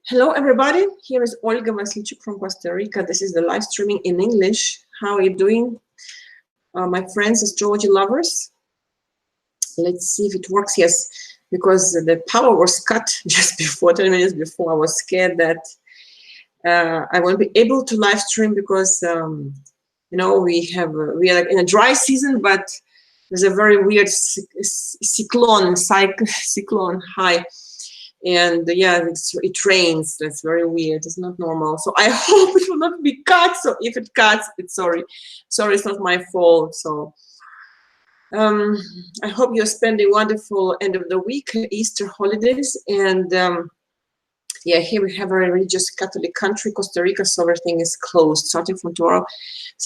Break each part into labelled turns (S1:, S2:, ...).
S1: Hello, everybody. Here is Olga Vasilchuk from Costa Rica. This is the live streaming in English. How are you doing, my friends, astrology lovers? Let's see if it works. Yes, because the power was cut just before, 10 minutes before. I was scared that I won't be able to live stream because, you know, we are like in a dry season, but there's a very weird cyclone high. And yeah, it rains. That's very weird. It's not normal. So I hope it will not be cut. So if it cuts, it's sorry. Sorry, it's not my fault. So I hope you're spending wonderful end of the week, Easter holidays. And yeah, here we have a religious Catholic country, Costa Rica, so everything is closed starting from tomorrow.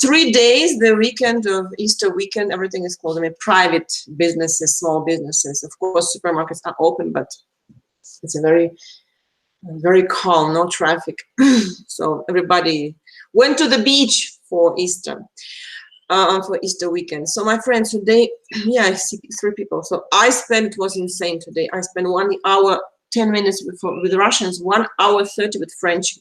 S1: 3 days, the weekend of Easter weekend, everything is closed. I mean, private businesses, small businesses. Of course, supermarkets are open, but it's a very calm, no traffic. So everybody went to the beach for Easter weekend. So my friends, today, yeah, I see 3 people. So it was insane today. I spent 1 hour, 10 minutes with Russians, 1 hour 30 with French.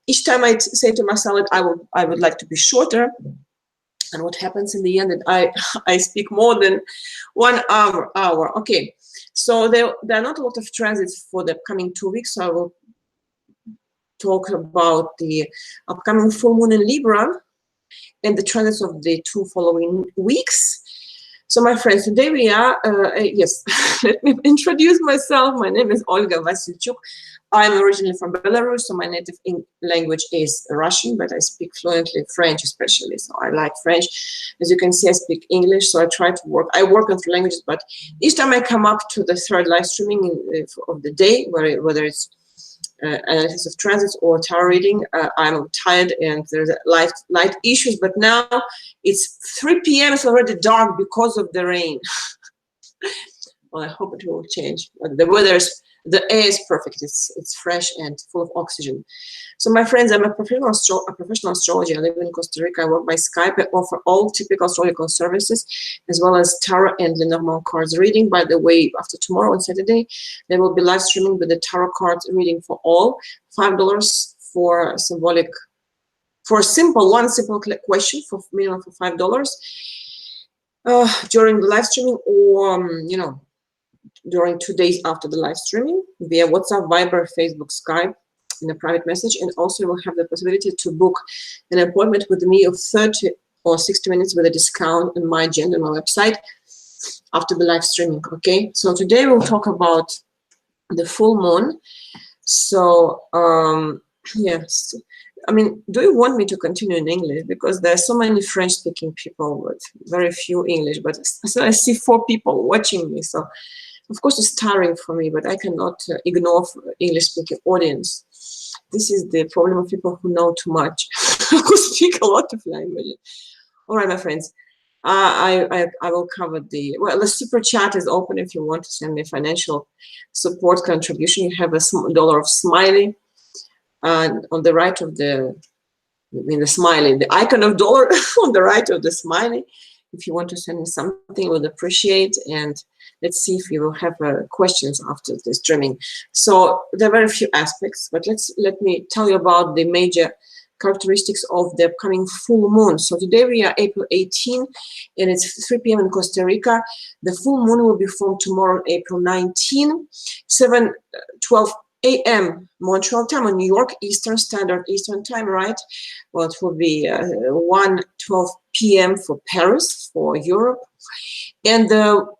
S1: Each time I say to myself that I would like to be shorter. And what happens in the end that I speak more than 1 hour. Okay. So there are not a lot of transits for the coming 2 weeks. So I will talk about the upcoming full moon in Libra and the transits of the 2 following weeks. So my friends, today we are, yes, let me introduce myself. My name is Olga Vasilchuk. I'm originally from Belarus, so my native language is Russian, but I speak fluently French especially, so I like French. As you can see, I speak English, so I try to work. I work on 3 languages, but each time I come up to the 3rd live streaming of the day, whether it's analysis of transits or tarot reading, I'm tired and there's light issues, but now it's 3 p.m. It's already dark because of the rain. Well, I hope it will change. The air is perfect. It's fresh and full of oxygen. So my friends, I'm a professional astrologer. I live in Costa Rica. I work by Skype. I offer all typical astrological services, as well as tarot and Lenormand cards reading. By the way, after tomorrow on Saturday, there will be live streaming with the tarot cards reading for all. $5 for symbolic, for one simple question for minimum for $5 during the live streaming, or you know, during 2 days after the live streaming via WhatsApp, Viber, Facebook, Skype in a private message. And also you will have the possibility to book an appointment with me of 30 or 60 minutes with a discount on my agenda on my website after the live streaming. Okay, so today we'll talk about the full moon. So yes, I mean, do you want me to continue in English? Because there are so many French-speaking people, but very few English. But so I see 4 people watching me, so of course it's tiring for me, but I cannot ignore English-speaking audience. This is the problem of people who know too much, who speak a lot of languages. All right, my friends, I will cover the super chat is open if you want to send me financial support contribution. You have $1 of smiley, and on the right of the smiley, the icon of dollar on the right of the smiley. If you want to send me something, I would appreciate. And let's see if you will have questions after the streaming. So there are very few aspects, but let me tell you about the major characteristics of the upcoming full moon. So today we are April 18, and it's 3 p.m. in Costa Rica. The full moon will be formed tomorrow, April 19, 7:12 a.m. Montreal time, on New York Eastern Time, right? Well, it will be 1:12 p.m. for Paris, for Europe. And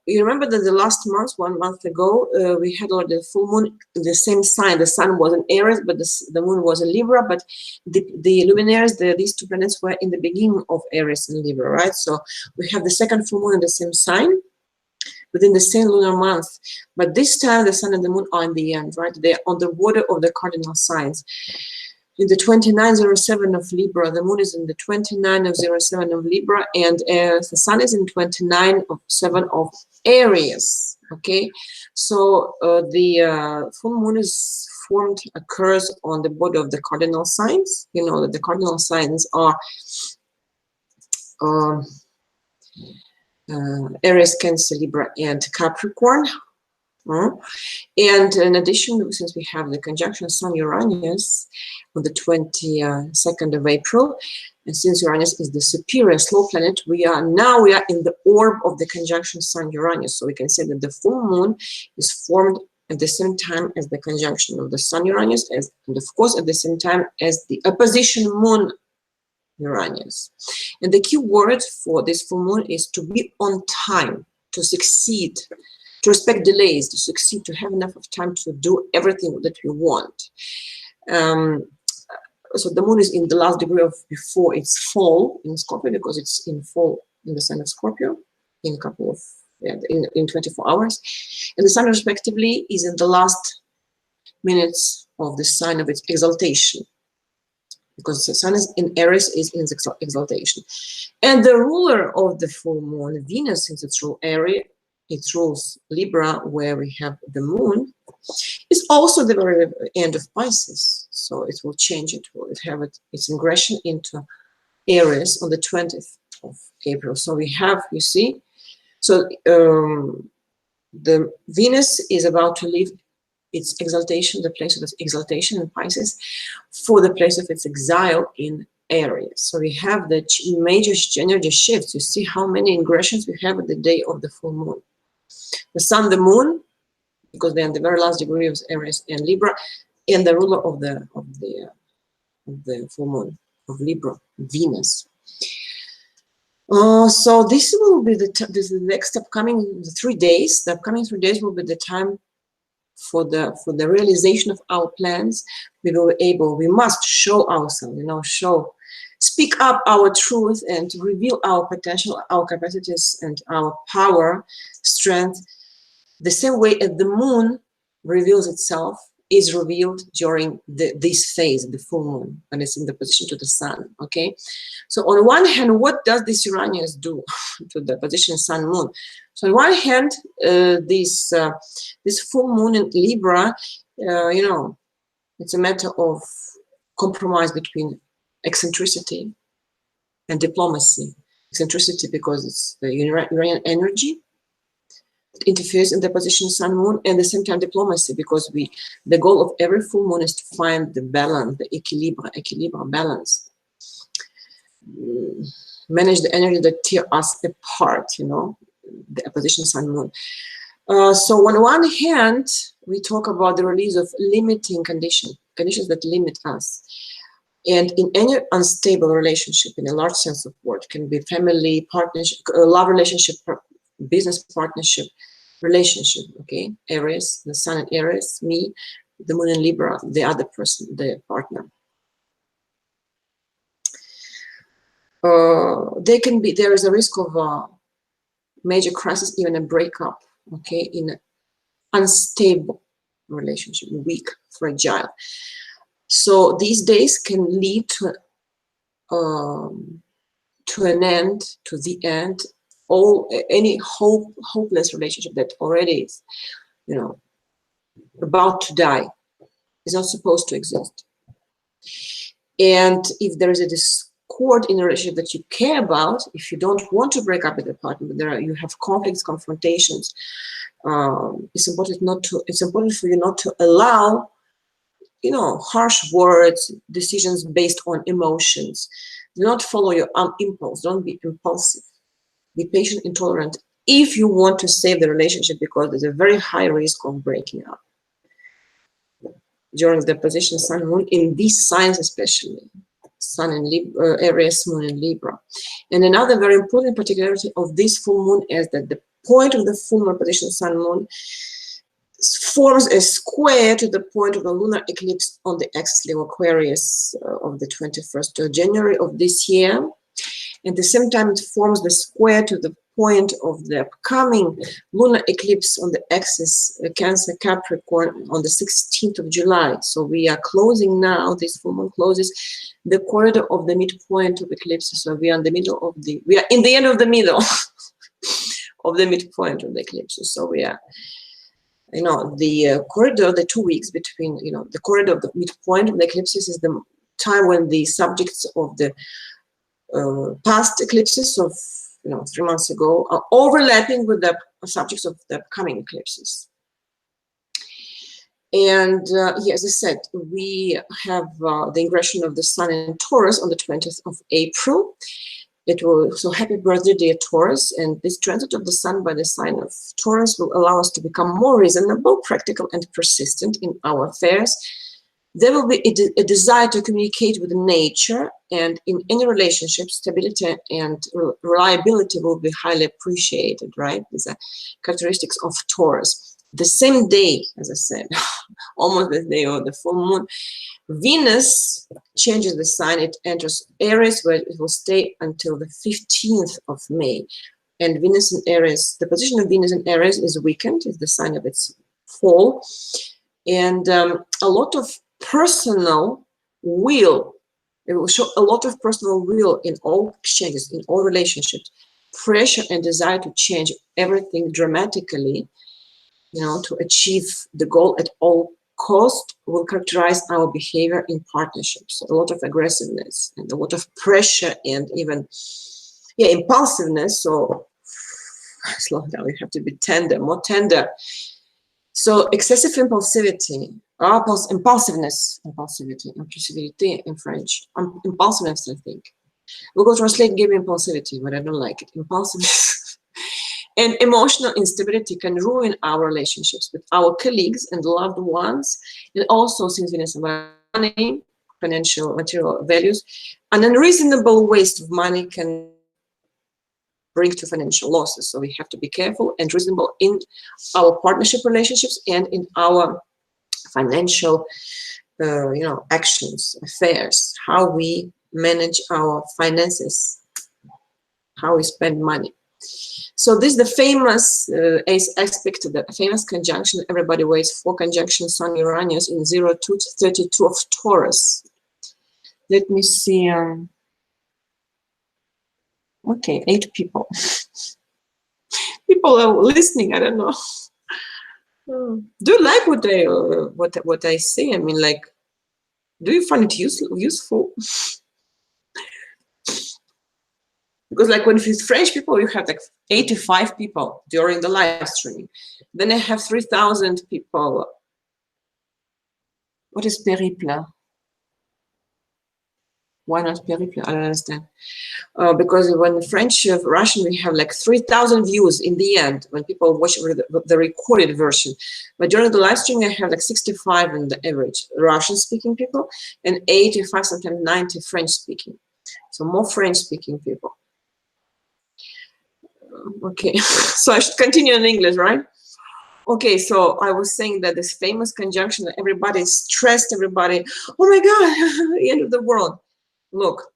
S1: you remember that the last month, 1 month ago, we had already the full moon in the same sign. The sun was in Aries, but the moon was in Libra. But the luminaries, these 2 planets were in the beginning of Aries and Libra, right? So we have the second full moon in the same sign, within the same lunar month. But this time the sun and the moon are in the end, right? They're on the border of the cardinal signs. In the 2907 of Libra, the moon is in the 2907 of Libra, and the sun is in 2907 of Aries. Okay, so the full moon occurs on the border of the cardinal signs. You know that the cardinal signs are Aries, Cancer, Libra, and Capricorn. And in addition, since we have the conjunction Sun-Uranus on the 22nd of April, and since Uranus is the superior slow planet, we are in the orb of the conjunction Sun-Uranus. So we can say that the full moon is formed at the same time as the conjunction of the Sun-Uranus, and of course at the same time as the opposition moon Uranus. And the key word for this full moon is to be on time, to succeed, to respect delays, to succeed, to have enough of time to do everything that we want. So the moon is in the last degree of before its fall in Scorpio, because it's in fall in the sign of Scorpio in a couple of, in 24 hours. And the sun respectively is in the last minutes of the sign of its exaltation, because the sun is in Aries, is in its exaltation. And the ruler of the full moon, Venus, since it's rule Aries, it rules Libra, where we have the moon, is also the very end of Pisces. So it will change, it will have its ingression into Aries on the 20th of April. So we have, you see, so the Venus is about to leave its exaltation, the place of its exaltation in Pisces, for the place of its exile in Aries. So we have the major energy shifts. You see how many ingressions we have at the day of the full moon. The sun, the moon, because they're in the very last degree of Aries and Libra, and the ruler of the full moon of Libra, Venus. So this will be this is the next upcoming 3 days. The upcoming 3 days will be the time for the realization of our plans. We must show ourselves, speak up our truth and reveal our potential, our capacities, and our power, strength. The same way as the moon reveals itself, is revealed during this phase, the full moon, when it's in the position to the sun. Okay, so on one hand, what does this Uranus do to the position sun moon? So on one hand, this full moon in Libra, it's a matter of compromise between eccentricity and diplomacy. Eccentricity because it's the Uranian energy interferes in the position sun moon, and at the same time diplomacy, because the goal of every full moon is to find the balance, the equilibrium balance, manage the energy that tear us apart, the opposition sun moon. So on one hand, we talk about the release of limiting conditions that limit us. And in any unstable relationship, in a large sense of word, can be family, partnership, love relationship, business partnership, relationship, okay? Aries, the sun in Aries, me, the moon in Libra, the other person, the partner. There is a risk of a major crisis, even a breakup, okay, in an unstable relationship, weak, fragile. So these days can lead to an end, to the end, any hopeless relationship that already is, about to die, is not supposed to exist. And if there is a discord in a relationship that you care about, if you don't want to break up with a partner, but you have conflicts, confrontations, it's important for you not to allow, harsh words, decisions based on emotions. Do not follow your impulse. Don't be impulsive. Be patient and tolerant if you want to save the relationship, because there's a very high risk of breaking up during the position sun moon in these signs, especially sun in Libra, Aries, moon in Libra. And another very important particularity of this full moon is that the point of the full moon position sun moon forms a square to the point of the lunar eclipse on the axis of Aquarius of the 21st of January of this year. At the same time, it forms the square to the point of the upcoming lunar eclipse on the axis Cancer Capricorn on the 16th of July. So we are closing now, this full moon closes the corridor of the midpoint of eclipses. So we are in the middle of we are in the end of the middle of the midpoint of the eclipses. So we are, the corridor, the 2 weeks between, the corridor of the midpoint of the eclipses is the time when the subjects of the past eclipses of 3 months ago are overlapping with the subjects of the upcoming eclipses. And yeah, as I said, we have the ingression of the Sun in Taurus on the 20th of April. It will, so happy birthday, dear Taurus. And this transit of the Sun by the sign of Taurus will allow us to become more reasonable, practical, and persistent in our affairs. There will be a desire to communicate with nature, and in any relationship, stability and reliability will be highly appreciated, right? These are characteristics of Taurus. The same day, as I said, almost the day of the full moon, Venus changes the sign. It enters Aries, where it will stay until the 15th of May. And Venus in Aries, the position of Venus in Aries is weakened, is the sign of its fall. And a lot of personal will, it will show a lot of personal will in all exchanges, in all relationships, pressure and desire to change everything dramatically, you know, to achieve the goal at all cost will characterize our behavior in partnerships. A lot of aggressiveness and a lot of pressure and even, yeah, impulsiveness. So slow down, we have to be tender, more tender. So excessive impulsivity, impulsiveness in French, impulsiveness, I think. We'll go translate game impulsivity, but I don't like it. Impulsiveness and emotional instability can ruin our relationships with our colleagues and loved ones, and also, since Venus is money, financial, material values, an unreasonable waste of money can bring to financial losses. So we have to be careful and reasonable in our partnership relationships and in our financial, you know, actions, affairs, how we manage our finances, how we spend money. So this is the famous aspect, the famous conjunction everybody waits for, conjunction Sun Uranus in 0232 of Taurus. Let me see. Okay, 8 people. People are listening. I don't know. Do you like what I say? I mean, like, do you find it useful? Because like when it's French people, you have like 85 people during the live streaming. Then I have 3,000 people. What is périple? Why not périple? I don't understand. Because when French, Russian, we have like 3,000 views in the end when people watch the recorded version. But during the live stream, I have like 65 in the average Russian-speaking people and 85, sometimes 90 French-speaking. So more French-speaking people. Okay, so I should continue in English, right? Okay, so I was saying that this famous conjunction, everybody is stressed, everybody, oh my God, the end of the world. Look,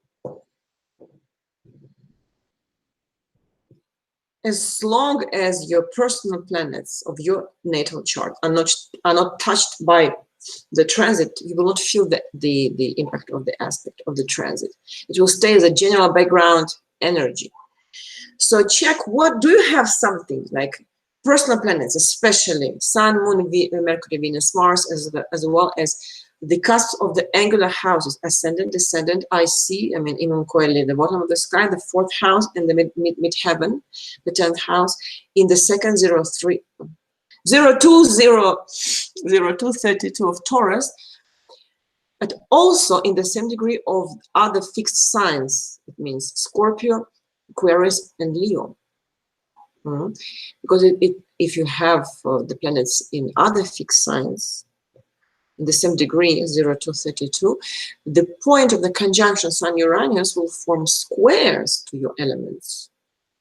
S1: as long as your personal planets of your natal chart are not touched by the transit, you will not feel the impact of the aspect of the transit. It will stay as a general background energy. So check, what do you have something like personal planets, especially Sun, Moon, Mercury, Venus, Mars, as well as the cusp of the angular houses, ascendant, descendant, I mean, even coily, the bottom of the sky, the 4th house, and the mid-heaven, the 10th house, in the second 0232 of Taurus, but also in the same degree of other fixed signs. It means Scorpio, Aquarius, and Leo. Because if you have the planets in other fixed signs, in the same degree, 0232, the point of the conjunction Sun-Uranus will form squares to your elements.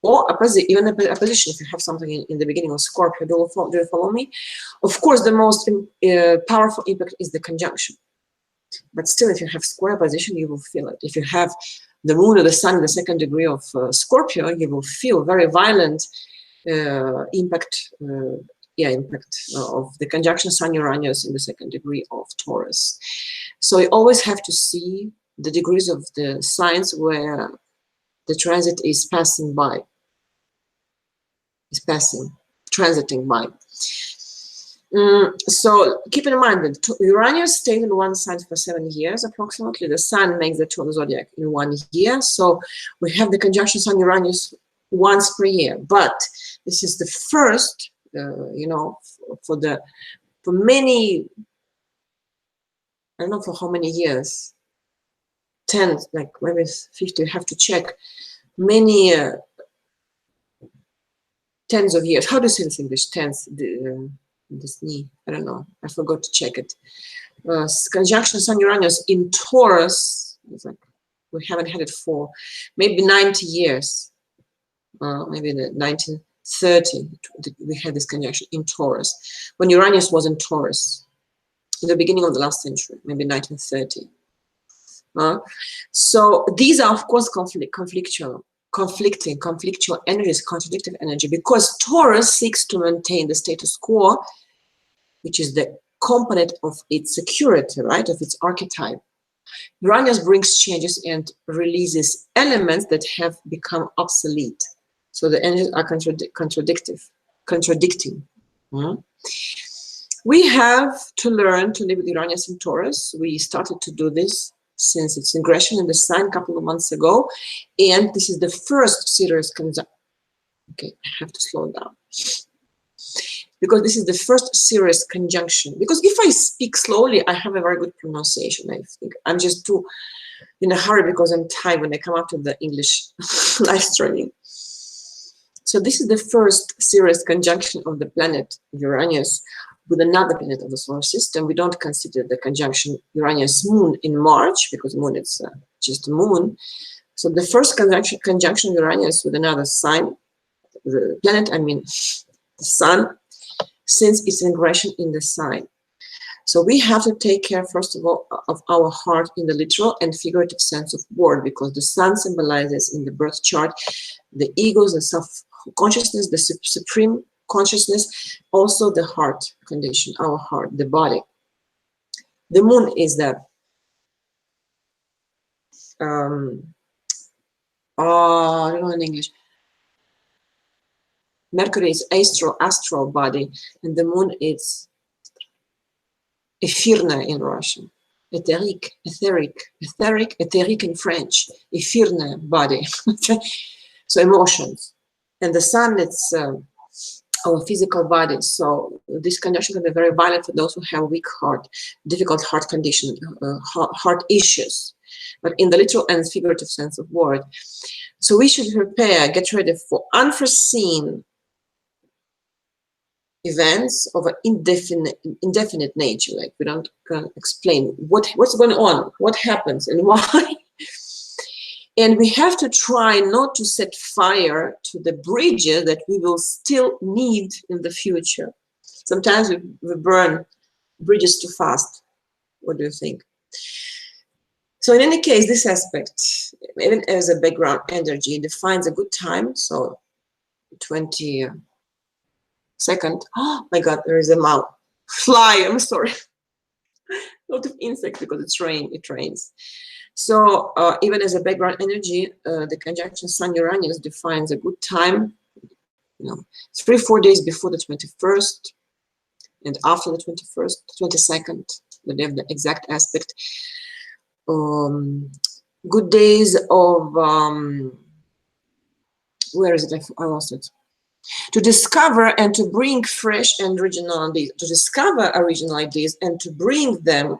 S1: Or even a position, if you have something in the beginning of Scorpio, do you follow me? Of course, the most powerful impact is the conjunction. But still, if you have square position, you will feel it. If you have the moon or the sun in the second degree of Scorpio, you will feel very violent impact of the conjunction Sun-Uranus in the second degree of Taurus. So you always have to see the degrees of the signs where the transit is passing by, transiting by. So keep in mind that Uranus stays in one sign for 7 years approximately. The Sun makes the tour of the zodiac in 1 year. So we have the conjunction Sun-Uranus once per year. But this is the first, you know, for the for many, I don't know for how many years, 10, like maybe 50, you have to check, many tens of years. How do you say this in English? Tens, this knee, I don't know, I forgot to check it. Conjunction Sun-Uranus in Taurus, it's like we haven't had it for maybe 90 years, maybe in the 1930, we had this conjunction in Taurus, when Uranus was in Taurus, in the beginning of the last century, maybe 1930. So these are, of course, conflictual energies, contradictive energy, because Taurus seeks to maintain the status quo, which is the component of its security, right, of its archetype. Uranus brings changes and releases elements that have become obsolete. So the energies are contradicting. We have to learn to live with Uranus in Taurus. We started to do this since its ingression in the sign a couple of months ago, and this is the first serious conjunction. Okay, I have to slow down, because this is the first serious conjunction. Because if I speak slowly, I have a very good pronunciation, I think. I'm just too in a hurry because I'm tired when I come up to the English live streaming. So this is the first serious conjunction of the planet Uranus with another planet of the solar system. We don't consider the conjunction Uranus-Moon in March, because Moon is just a moon. So the first conjunction Uranus with another sign, the planet, I mean the Sun, since its ingression in the sign. So we have to take care, first of all, of our heart in the literal and figurative sense of word, because the Sun symbolizes in the birth chart the egos, the self-consciousness, the supreme consciousness, also the heart condition, our heart, the body. The Moon is the I don't know in English. Mercury is astral body, and the Moon is etherne in Russian. Etheric in French. Etherne body. So emotions. And the Sun, it's our physical body. So this condition can be very violent for those who have weak heart, difficult heart condition, heart issues, but in the literal and figurative sense of word. So we should prepare, get ready for unforeseen events of an indefinite nature. Like we don't explain what's going on, what happens, and why. And we have to try not to set fire to the bridges that we will still need in the future. Sometimes we burn bridges too fast. What do you think? So in any case, this aspect, even as a background energy, defines a good time. So 22nd. Oh my God, there is a mouse. Fly, I'm sorry. A lot of insects because it's rain, it rains. So even as a background energy, the conjunction Sun-Uranus defines a good time, 3-4 days before the 21st and after the 22nd, the day of the exact aspect. Good days of, where is it? I lost it. To discover and to bring fresh and original ideas, to discover original ideas and to bring them,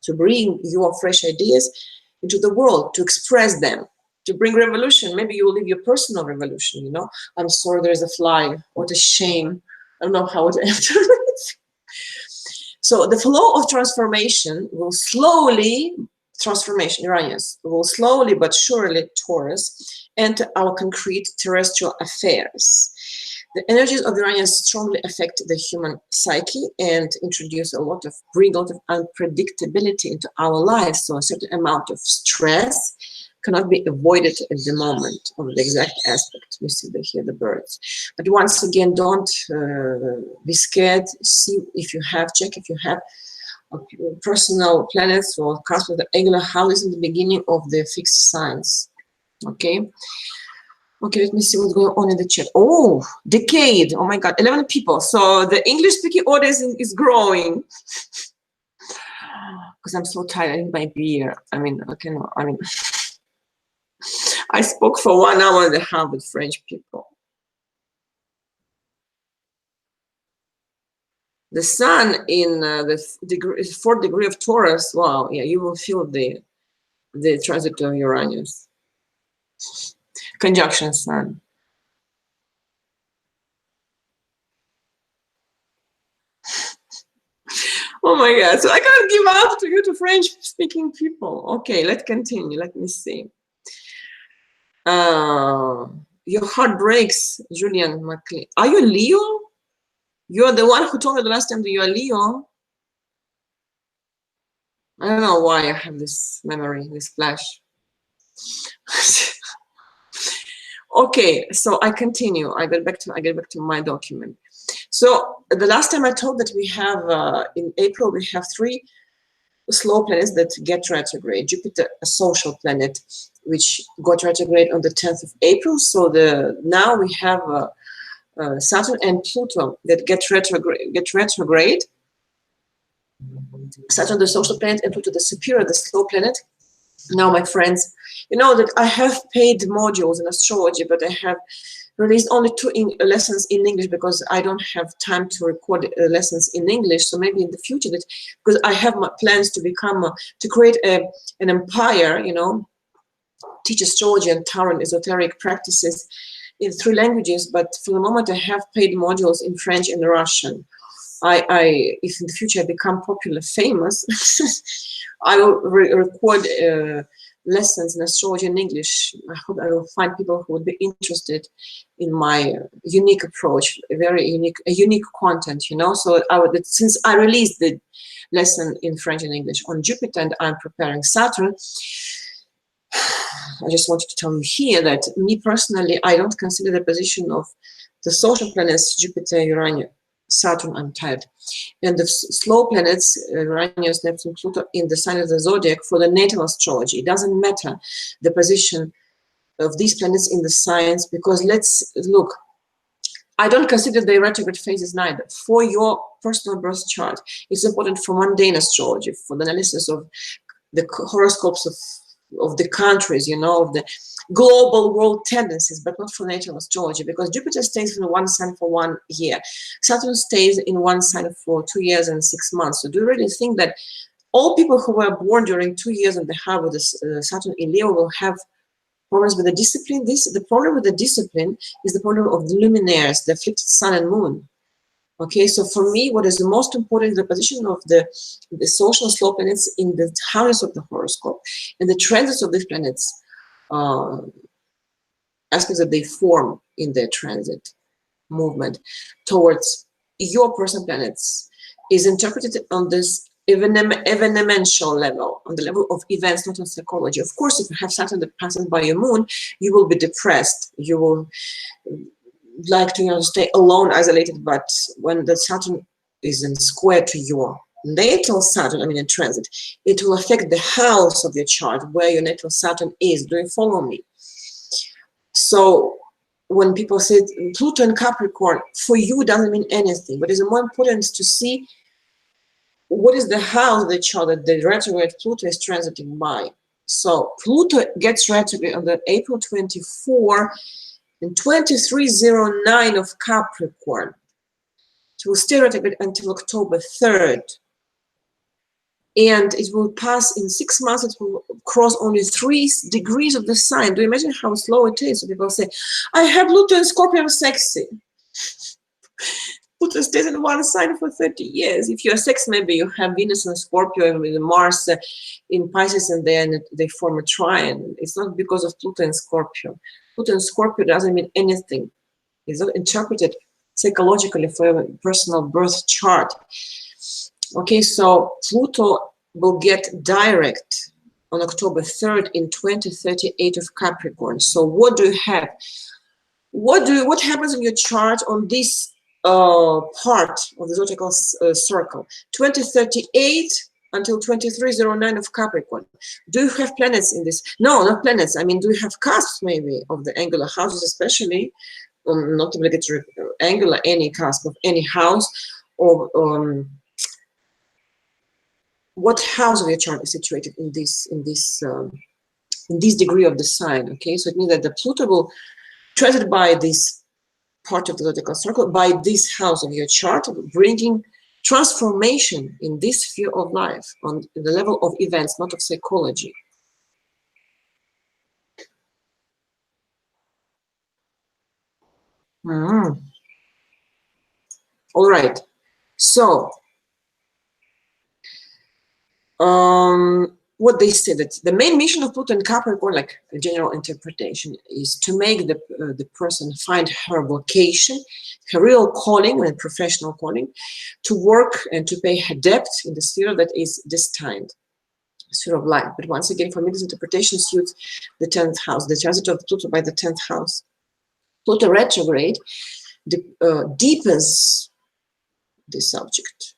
S1: to bring your fresh ideas into the world, to express them, to bring revolution. Maybe you will live your personal revolution, I'm sorry, there's a fly. What a shame. I don't know how to enter it. So the flow of transformation will slowly, Uranus, will slowly but surely, Taurus, enter our concrete terrestrial affairs. The energies of Uranus strongly affect the human psyche and bring a lot of unpredictability into our lives. So a certain amount of stress cannot be avoided at the moment of the exact aspect. We see here the birds. But once again, don't be scared. See if you have, check if you have personal planets or cards with the angular houses in the beginning of the fixed signs. Okay. Okay, let me see what's going on in the chat. Oh, decade. Oh my God, 11 people. So the English-speaking audience is growing. Because I'm so tired. I need my beer. I spoke for 1 hour and a half with French people. The sun in the fourth degree of Taurus. Wow, yeah, you will feel the transit of Uranus. Conjunction sun. Oh my God, so I can't give up to you to French-speaking people. Okay, let's continue. Let me see. Your heart breaks, Julian McLean. Are you Leo? You're the one who told me the last time that you are Leo. I don't know why I have this memory, this flash. Okay, so I continue. I get back to my document. So the last time I told that we have in April we have 3 slow planets that get retrograde. Jupiter, a social planet, which got retrograde on the 10th of April. So now we have Saturn and Pluto that get retrograde. Saturn, the social planet, and Pluto, the superior, the slow planet. Now, my friends, you know that I have paid modules in astrology, but I have released only 2 lessons in English because I don't have time to record lessons in English. So maybe in the future, that because I have my plans to become to create an empire, you know, teach astrology and tarot and esoteric practices in 3 languages. But for the moment, I have paid modules in French and Russian. If in the future I become popular, famous, I will record lessons in astrology in English. I hope I will find people who would be interested in my unique approach, very unique content, you know. So since I released the lesson in French and English on Jupiter and I'm preparing Saturn, I just wanted to tell you here that me personally, I don't consider the position of the social planets, Jupiter, Uranus, Saturn, I'm tired, and the slow planets, Uranus, Neptune, Pluto, in the sign of the zodiac for the natal astrology. It doesn't matter the position of these planets in the signs, because let's look, I don't consider the retrograde phases neither. For your personal birth chart, it's important for mundane astrology, for the analysis of the horoscopes of the countries, you know, of the global world tendencies, but not for natal astrology, because Jupiter stays in one sign for 1 year. Saturn stays in one sign for 2 years and 6 months. So do you really think that all people who were born during 2 years and a half with the Saturn in Leo will have problems with the discipline? The problem with the discipline is the problem of the luminaires, the afflicted sun and moon. Okay, so for me, what is the most important is the position of the social slow planets in the houses of the horoscope and the transits of these planets, aspects that they form in their transit movement towards your personal planets is interpreted on this evenemential level, on the level of events, not on psychology. Of course, if you have Saturn that passes by your moon, you will be depressed. You will like to, you know, stay alone, isolated. But when the Saturn is in square to your natal Saturn, I mean in transit, it will affect the house of your chart where your natal Saturn is. Do you follow me? So when people say Pluto and Capricorn, for you doesn't mean anything, but it's more important to see what is the house of the chart that the retrograde Pluto is transiting by. So Pluto gets retrograde on the April 24 and 2309 of Capricorn. It will stay retrograde until October 3rd. And it will pass in 6 months. It will cross only 3 degrees of the sign. Do you imagine how slow it is? So people say, I have Pluto and Scorpio, I'm sexy. Pluto stays in one sign for 30 years. If you're sexy, maybe you have Venus and Scorpio and with Mars in Pisces, and then they form a trine. It's not because of Pluto and Scorpio. Pluto and Scorpio doesn't mean anything. It's not interpreted psychologically for a personal birth chart. Okay, so Pluto will get direct on October 3rd in 2038 of Capricorn. So what do you have? What happens in your chart on this part of the zodiacal circle? 2038 until 2309 of Capricorn. Do you have planets in this? No, not planets. I mean, do you have cusps maybe of the angular houses, especially? Not obligatory angular, any cusp of any house, or what house of your chart is situated in this degree of the sign. Okay, so it means that the Pluto will transit by this part of the zodiacal circle, by this house of your chart, bringing transformation in this sphere of life on the level of events, not of psychology. All right. So, what they say that the main mission of Pluto and Capricorn, like a general interpretation, is to make the person find her vocation, her real calling and professional calling, to work and to pay her debt in the sphere that is destined, sphere of life. But once again, for me, this interpretation suits the 10th house, the transit of Pluto by the 10th house. Pluto retrograde deepens the subject,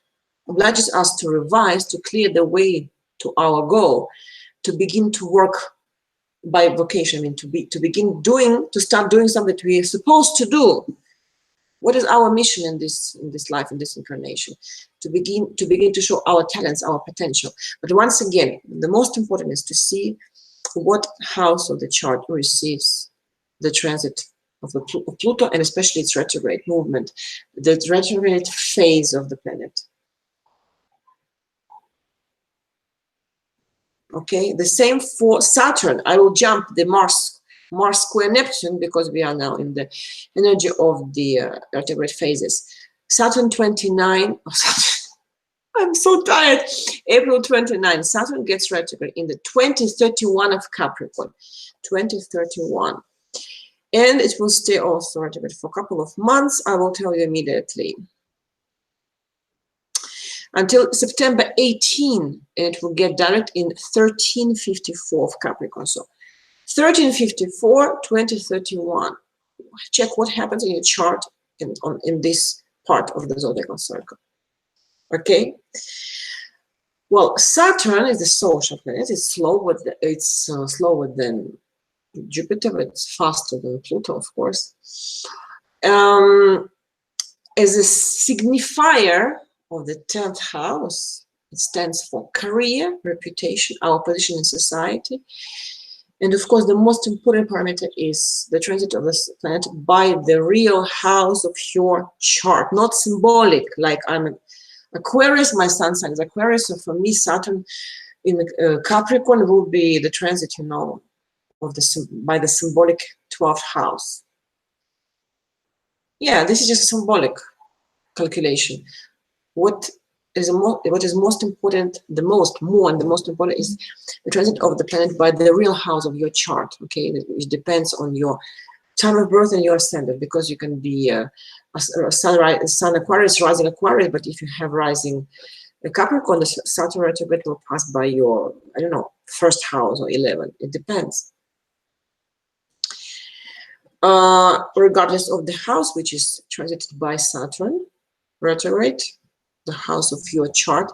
S1: obliges us to revise, to clear the way to our goal, to begin to work by vocation. I mean, to start doing something that we are supposed to do. What is our mission in this life, in this incarnation? To begin to show our talents, our potential. But once again, the most important is to see what house of the chart receives the transit of Pluto, and especially its retrograde movement, the retrograde phase of the planet. Okay, the same for Saturn. I will jump the Mars square Neptune because we are now in the energy of the retrograde phases. Saturn 29. I'm so tired. April 29. Saturn gets retrograde in the 2031 of Capricorn. 2031. And it will stay also retrograde for a couple of months. I will tell you immediately. Until September 18, and it will get direct in 1354 of Capricorn. So 1354, 2031. Check what happens in your chart in this part of the zodiacal circle. Okay. Well, Saturn is the social planet. It's slower than Jupiter, but it's faster than Pluto, of course. As a signifier of the 10th house, it stands for career, reputation, our position in society. And of course, the most important parameter is the transit of this planet by the real house of your chart, not symbolic, like I'm an Aquarius, my sun sign is Aquarius, so for me, Saturn in Capricorn will be the transit, you know, of by the symbolic 12th house. Yeah, this is just symbolic calculation. What is most important, the most important is the transit of the planet by the real house of your chart. Okay, it depends on your time of birth and your ascendant, because you can be a sun Aquarius, rising Aquarius, but if you have rising Capricorn, the Saturn retrograde will pass by your, I don't know, first house or 11. It depends. Regardless of the house which is transited by Saturn retrograde, the house of your chart,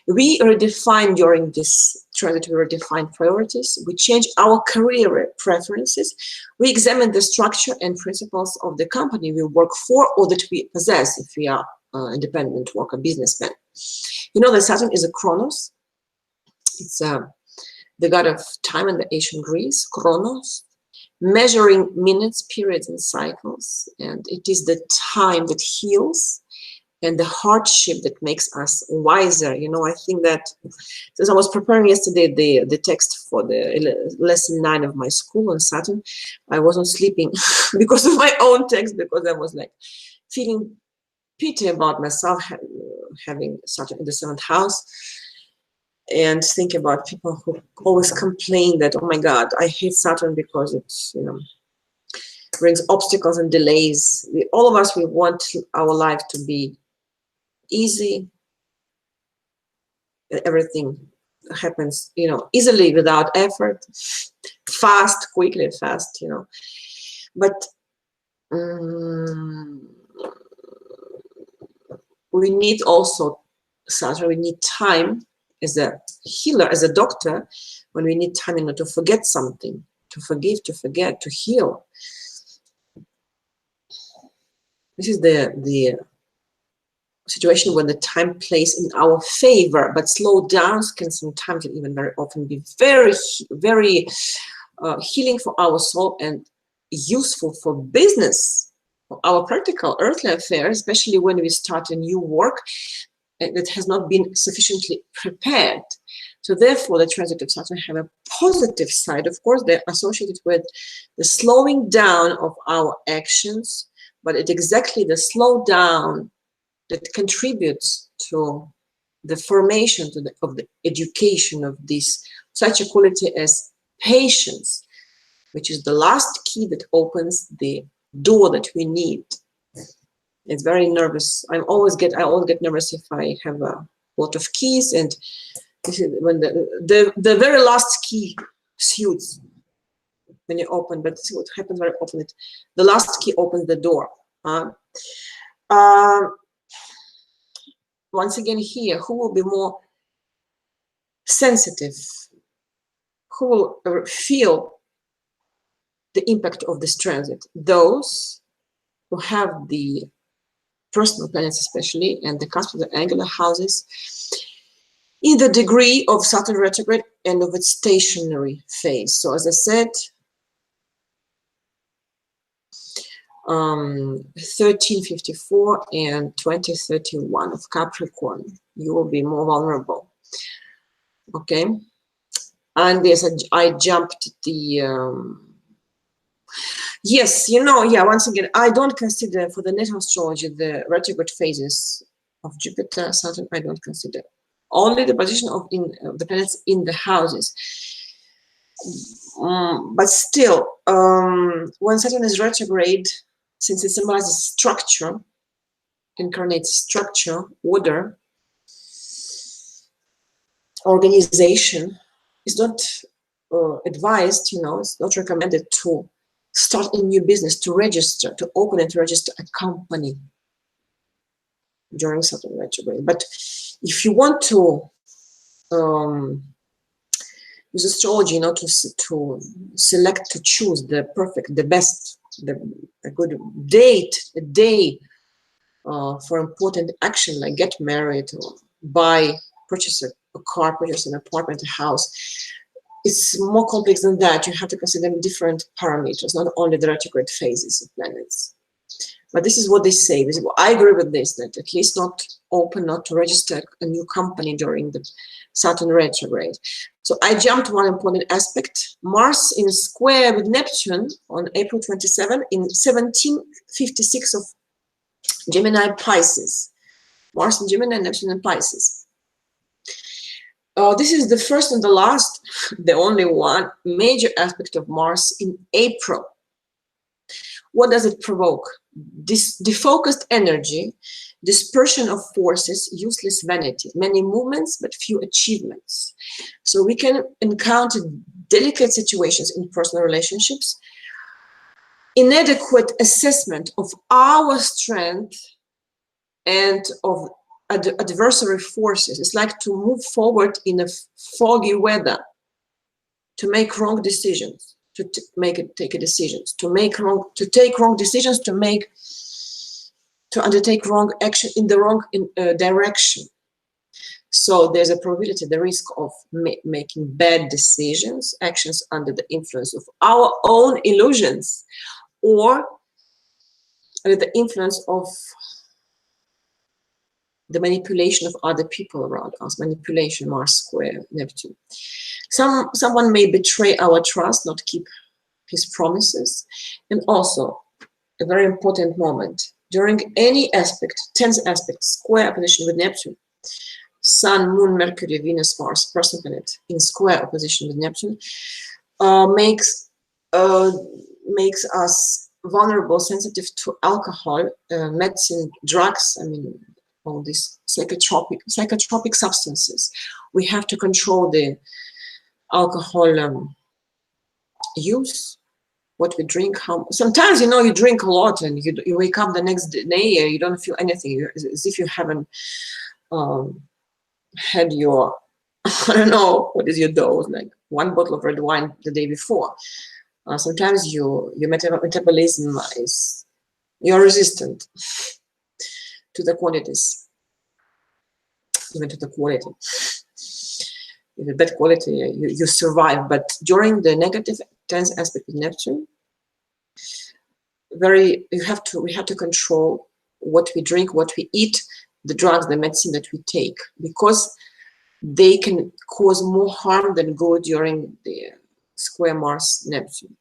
S1: we redefine during this transit, we redefine priorities, we change our career preferences, we examine the structure and principles of the company we work for or that we possess if we are independent worker, businessman. You know that Saturn is a Chronos. It's the god of time in the ancient Greece, Chronos, measuring minutes, periods, and cycles. And it is the time that heals and the hardship that makes us wiser. You know, I think that since I was preparing yesterday the text for the lesson 9 of my school on Saturn, I wasn't sleeping because of my own text, because I was like feeling pity about myself having Saturn in the 7th house, and think about people who always complain that, oh my God, I hate Saturn because it's, you know, brings obstacles and delays. All of us, we want our life to be easy. Everything happens, you know, easily without effort, fast, quickly, fast, you know. But we need also Saturn, we need time as a healer, as a doctor, when we need time, you know, to forget something, to forgive, to forget, to heal. This is the situation when the time plays in our favor, but slow down can sometimes, even very often, be very, very healing for our soul and useful for business, for our practical earthly affairs, especially when we start a new work. that has not been sufficiently prepared. So therefore, the transit of Saturn have a positive side. Of course, they're associated with the slowing down of our actions, but it's exactly the slowdown that contributes to the formation of the education of this, such a quality as patience, which is the last key that opens the door that we need. It's very nervous. I always get nervous if I have a lot of keys, and this is when the very last key suits when you open. But this is what happens very often. The last key opens the door. Once again, here, who will be more sensitive? Who will feel the impact of this transit? Those who have the personal planets, especially, and the cusp of the angular houses, in the degree of Saturn retrograde and of its stationary phase. So, as I said, 1354 and 2031 of Capricorn, you will be more vulnerable. Okay, and yes, I jumped the. Yes, once again, I don't consider for the natal astrology the retrograde phases of Jupiter, Saturn. I don't consider only the position of the planets in the houses. But still, when Saturn is retrograde, since it symbolizes structure, incarnates structure, order, organization, it's not advised, it's not recommended to start a new business, to register, to open and to register a company during Saturn retrograde. But if you want to use astrology, to select, to choose the perfect, the best, a good date, a day for important action, like get married or purchase a car, purchase an apartment, a house. It's more complex than that. You have to consider different parameters, not only the retrograde phases of planets. But this is what they say. I agree with this, that at least not to register a new company during the Saturn retrograde. So I jumped one important aspect. Mars in square with Neptune on April 27 in 1756 of Gemini Pisces. Mars in Gemini, Neptune in Pisces. This is the first and the last, the only one major aspect of Mars in April. What does it provoke? This defocused energy, dispersion of forces, useless vanity, many movements but few achievements. So we can encounter delicate situations in personal relationships, inadequate assessment of our strength and of adversary forces. It's like to move forward in a foggy weather, to make wrong decisions, to take decisions, to take wrong decisions, to undertake wrong action in the wrong direction. So there's a probability, the risk of making bad decisions, actions under the influence of our own illusions, or under the influence of the manipulation of other people around us, manipulation, Mars square, Neptune. Someone may betray our trust, not keep his promises. And also, a very important moment, during any aspect, 10th aspect, square opposition with Neptune, Sun, Moon, Mercury, Venus, Mars, person planet in square opposition with Neptune, makes us vulnerable, sensitive to alcohol, medicine, drugs, all these psychotropic substances. We have to control the alcohol use, what we drink. Sometimes, you drink a lot and you wake up the next day, you don't feel anything, as if you haven't had your, I don't know, what is your dose, like one bottle of red wine the day before. Sometimes your metabolism you're resistant to the quantities, even to the quality. With a bad quality, you survive. But during the negative 10th aspect with Neptune, we have to control what we drink, what we eat, the drugs, the medicine that we take, because they can cause more harm than good during the square Mars Neptune.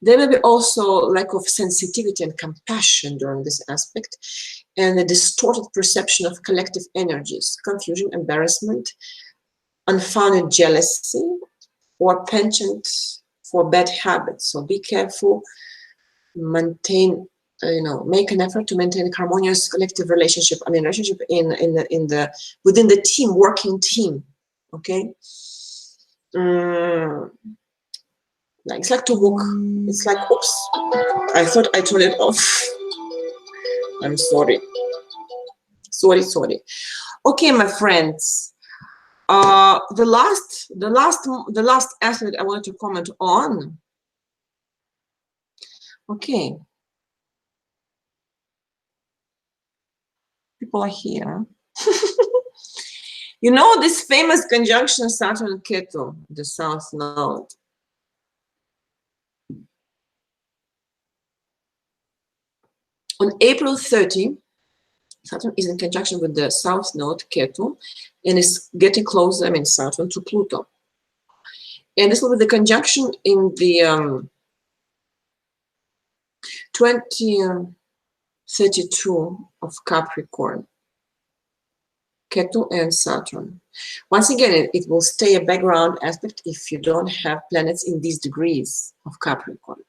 S1: There may be also lack of sensitivity and compassion during this aspect, and a distorted perception of collective energies, confusion, embarrassment, unfounded jealousy, or penchant for bad habits. So be careful, maintain, make an effort to maintain a harmonious collective relationship. I mean, relationship within the team, working team. Okay. It's like to walk. It's like, oops, I thought I turned it off. I'm sorry. Sorry. Okay, my friends. The last aspect I wanted to comment on. Okay. People are here. You know this famous conjunction Saturn and Ketu, the South Node. On April 30, Saturn is in conjunction with the South Node, Ketu, and is getting closer, Saturn, to Pluto. And this will be the conjunction in the 2032 of Capricorn, Ketu and Saturn. Once again, it will stay a background aspect if you don't have planets in these degrees of Capricorn.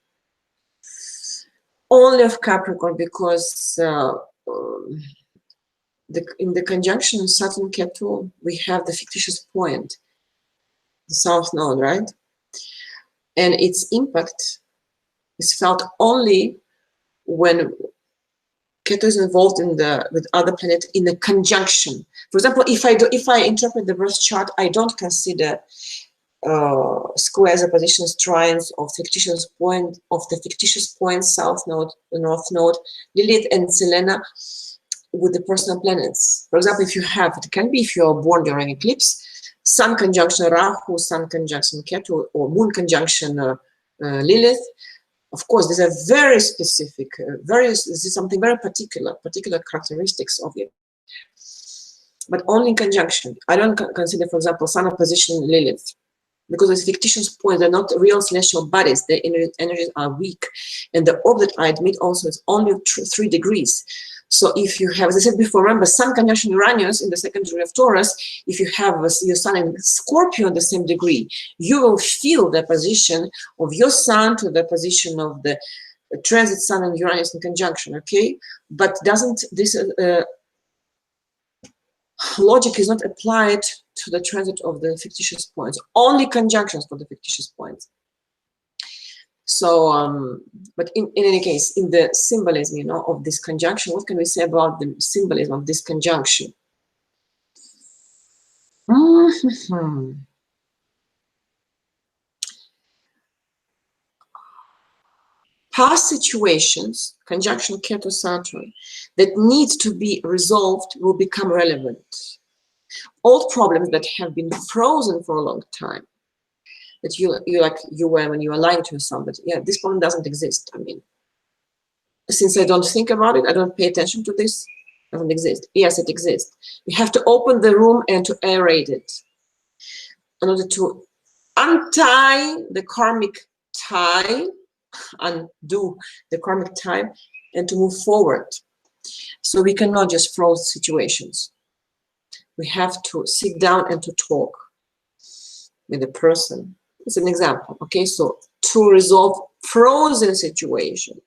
S1: Only of Capricorn, because in the conjunction Saturn Ketu, we have the fictitious point, the South Node, right? And its impact is felt only when Ketu is involved with other planets in a conjunction. For example, if I interpret the birth chart, I don't consider squares, oppositions, trines of fictitious point South Node, the North Node, Lilith and Selena with the personal planets. For example, it can be if you are born during eclipse, Sun conjunction Rahu, Sun conjunction Ketu, or Moon conjunction Lilith. Of course, these are very specific, this is something very particular characteristics of it. But only in conjunction. I don't consider, for example, Sun opposition Lilith, because it's fictitious points, they're not real celestial bodies, the energies are weak. And the orbit, I admit also, is only 3 degrees. So if you have, as I said before, remember, Sun conjunction Uranus in the 2nd degree of Taurus, if you have your Sun in Scorpio in the same degree, you will feel the position of your Sun to the position of the transit Sun and Uranus in conjunction, okay? But doesn't this logic is not applied to the transit of the fictitious points, only conjunctions for the fictitious points. So, but in any case, in the symbolism, of this conjunction, what can we say about the symbolism of this conjunction? Past situations, conjunction Ketu Saturn, that need to be resolved will become relevant. Old problems that have been frozen for a long time, that you were when you were lying to yourself, but yeah, this problem doesn't exist. I mean, since I don't think about it, I don't pay attention to this, it doesn't exist. Yes, it exists. You have to open the room and to aerate it in order to untie the karmic tie, undo the karmic tie, and to move forward. So we cannot just froze situations. We have to sit down and to talk with the person. It's an example, okay? So to resolve frozen situations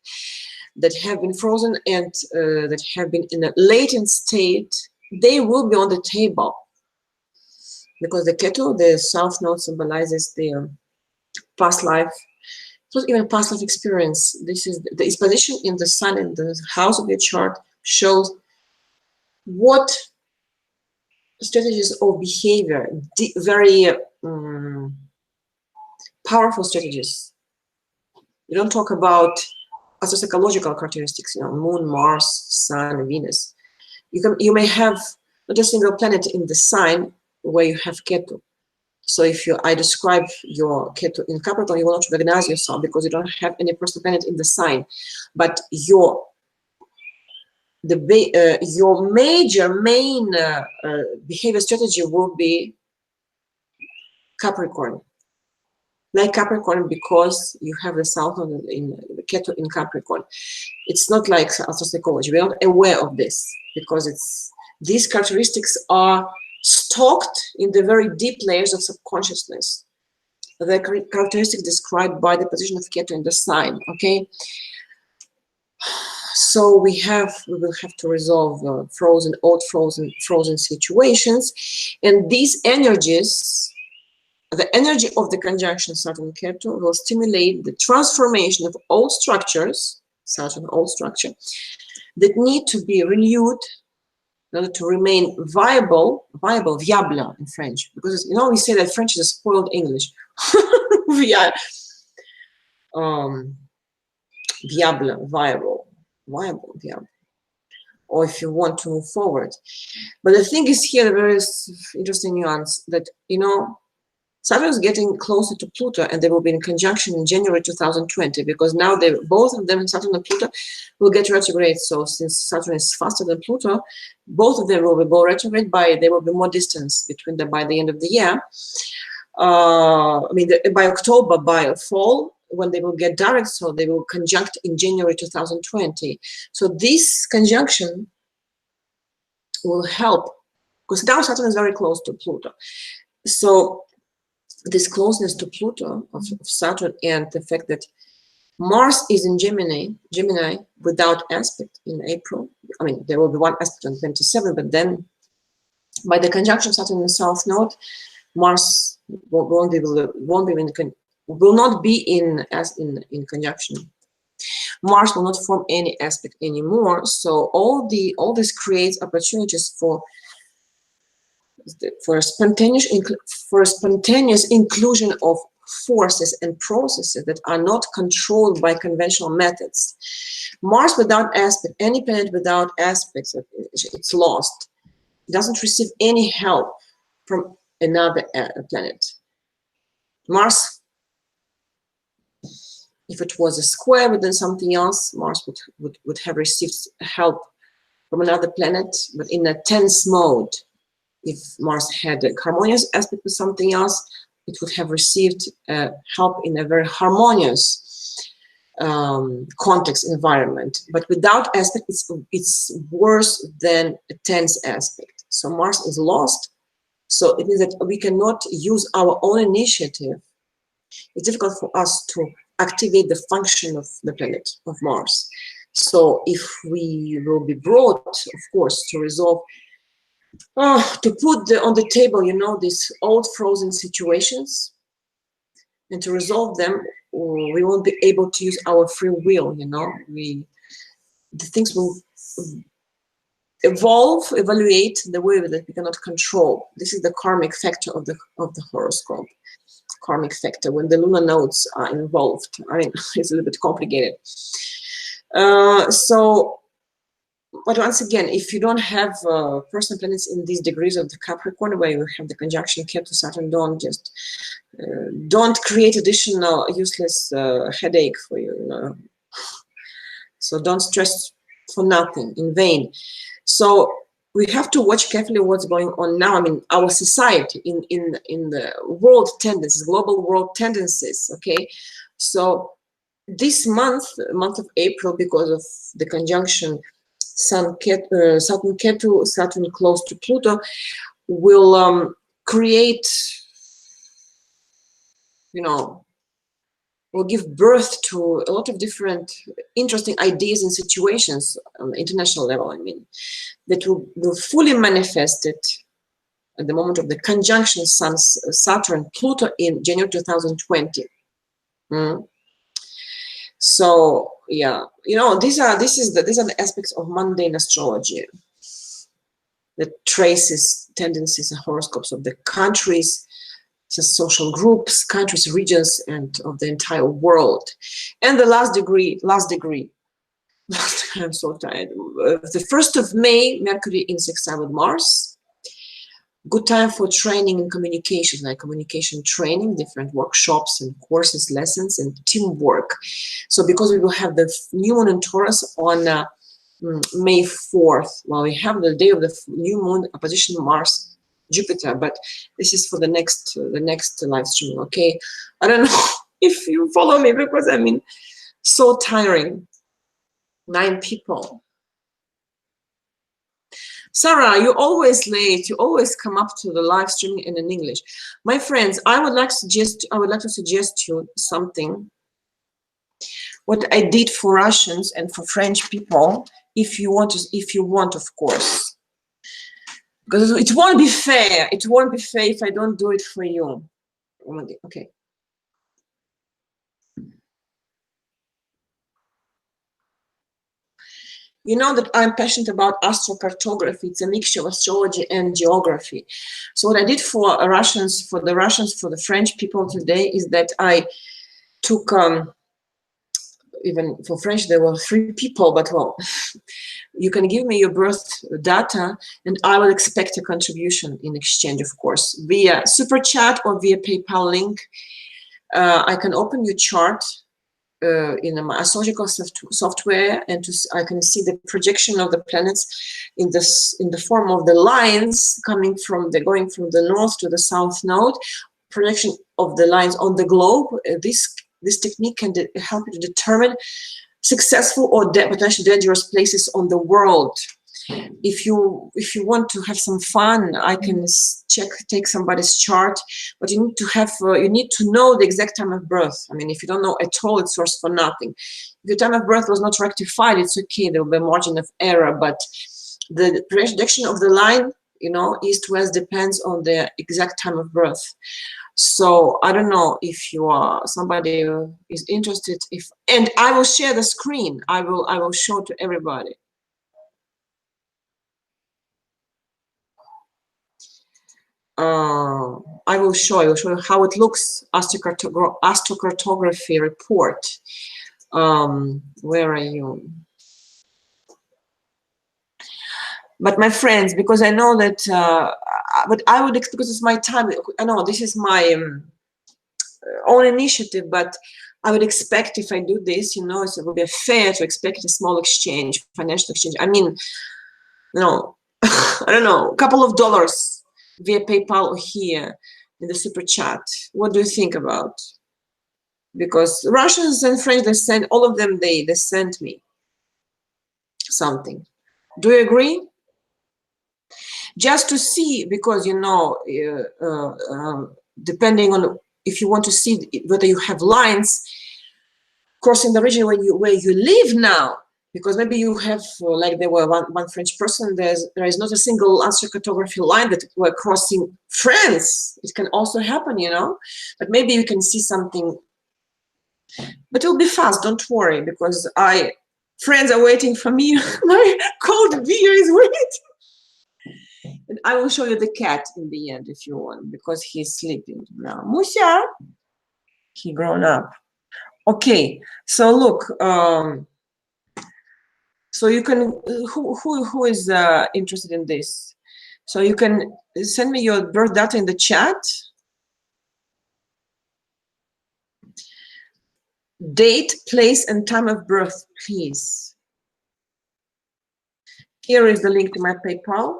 S1: that have been frozen and that have been in a latent state, they will be on the table. Because the Ketu, the South Node, symbolizes the past life, so even past life experience. This is the position in the Sun in the house of your chart shows what strategies of behavior, very powerful strategies. We don't talk about psychological characteristics, Moon, Mars, Sun, Venus. You may have not a single planet in the sign where you have Ketu. So if I describe your Ketu in Capricorn, you will not recognize yourself because you don't have any personal planet in the sign. But your your main behavior strategy will be Capricorn. Like Capricorn, because you have the South in Ketu in Capricorn. It's not like astropsychology. We're not aware of this because these characteristics are stocked in the very deep layers of subconsciousness. The characteristics described by the position of Ketu in the sign. Okay, so we will have to resolve frozen situations, and these energies. The energy of the conjunction Saturn-Ketu will stimulate the transformation of old structures, Saturn old structure, that need to be renewed in order to remain viable, viable in French, because we say that French is a spoiled English. Viable, or if you want to move forward. But the thing is here, a very interesting nuance that, Saturn is getting closer to Pluto, and they will be in conjunction in January 2020, because now both of them, Saturn and Pluto, will get retrograde. So since Saturn is faster than Pluto, both of them will go retrograde. There will be more distance between them by the end of the year. By October, by fall, when they will get direct, so they will conjunct in January 2020. So this conjunction will help, because now Saturn is very close to Pluto. So this closeness to Pluto of Saturn, and the fact that Mars is in Gemini without aspect in April. There will be one aspect on 27, but then by the conjunction Saturn in the South Node, Mars will not be in conjunction. Mars will not form any aspect anymore. So all this creates opportunities for a spontaneous inclusion of forces and processes that are not controlled by conventional methods. Mars without aspect, any planet without aspects, it's lost. It doesn't receive any help from another planet. Mars, if it was a square within something else, Mars would have received help from another planet, but in a tense mode. If Mars had a harmonious aspect with something else, it would have received help in a very harmonious context environment. But without aspect, it's worse than a tense aspect. So Mars is lost. So it means that we cannot use our own initiative. It's difficult for us to activate the function of the planet, of Mars. So if we will be brought, of course, to resolve, to put on the table, these old frozen situations, and to resolve them, we won't be able to use our free will. The things will evaluate the way that we cannot control. This is the karmic factor of the horoscope. Karmic factor, when the lunar nodes are involved. It's a little bit complicated. But once again, if you don't have personal planets in these degrees of the Capricorn, where you have the conjunction Ketu Saturn, don't create additional useless headache for you. So don't stress for nothing, in vain. So we have to watch carefully what's going on now. Our society in the world tendencies, global world tendencies. Okay, so this month of April, because of the conjunction Saturn-Ketu, Saturn close to Pluto, will create, will give birth to a lot of different interesting ideas and situations on the international level, that will fully manifest it at the moment of the conjunction Saturn-Pluto in January 2020. So yeah, these are the aspects of mundane astrology that traces tendencies and horoscopes of the countries, social groups, countries, regions, and of the entire world. And the last degree, I'm so tired. The 1st of May, Mercury in sextile with Mars. Good time for training and communication, like communication training, different workshops and courses, lessons, and teamwork. So because we will have the new moon in Taurus on May 4th. Well, we have the day of the new moon opposition Mars, Jupiter, but this is for the next live stream. Okay, I don't know if you follow me, because I mean, so tiring. 9 people. Sarah, you're always late. You always come up to the live streaming in English. My friends, I would like to suggest you something. What I did for Russians and for French people, if you want, of course, because it won't be fair. It won't be fair if I don't do it for you. Okay. You know that I'm passionate about astrocartography. It's a mixture of astrology and geography. So what I did for the French people today is that I took, even for French, there were 3 people, but well, you can give me your birth data and I will expect a contribution in exchange, of course, via super chat or via PayPal link. I can open your chart in my astrological software, and I can see the projection of the planets in the form of the lines going from the north to the south node, projection of the lines on the globe. This technique can help you to determine successful or potentially dangerous places on the world. If you want to have some fun, I can take somebody's chart, but you need to know the exact time of birth. I mean, if you don't know at all, it's source for nothing. If your time of birth was not rectified, it's okay. There will be a margin of error, but the projection of the line, east west, depends on the exact time of birth. So I don't know if you are somebody who is interested. And I will share the screen. I will show to everybody. I will show you how it looks. Astrocartography report. Where are you? But my friends, because I know that, but I would expect, because it's my time. I know this is my own initiative, but I would expect if I do this, it would be fair to expect a small exchange, financial exchange. I mean, I don't know, a couple of dollars via PayPal or here in the super chat. What do you think about? Because Russians and French, they send, all of them, they sent me something. Do you agree? Just to see, because depending on if you want to see whether you have lines crossing the region where you live now, because maybe you have, like there were one French person, there is not a single astrocartography line that were crossing France. It can also happen, but maybe you can see something. But it will be fast, don't worry, because friends are waiting for me. My cold beer is waiting. And I will show you the cat in the end if you want, because he's sleeping now. Musa, he grown up. Okay, so look, so you can, who is interested in this? So you can send me your birth data in the chat. Date, place, and time of birth, please. Here is the link to my PayPal.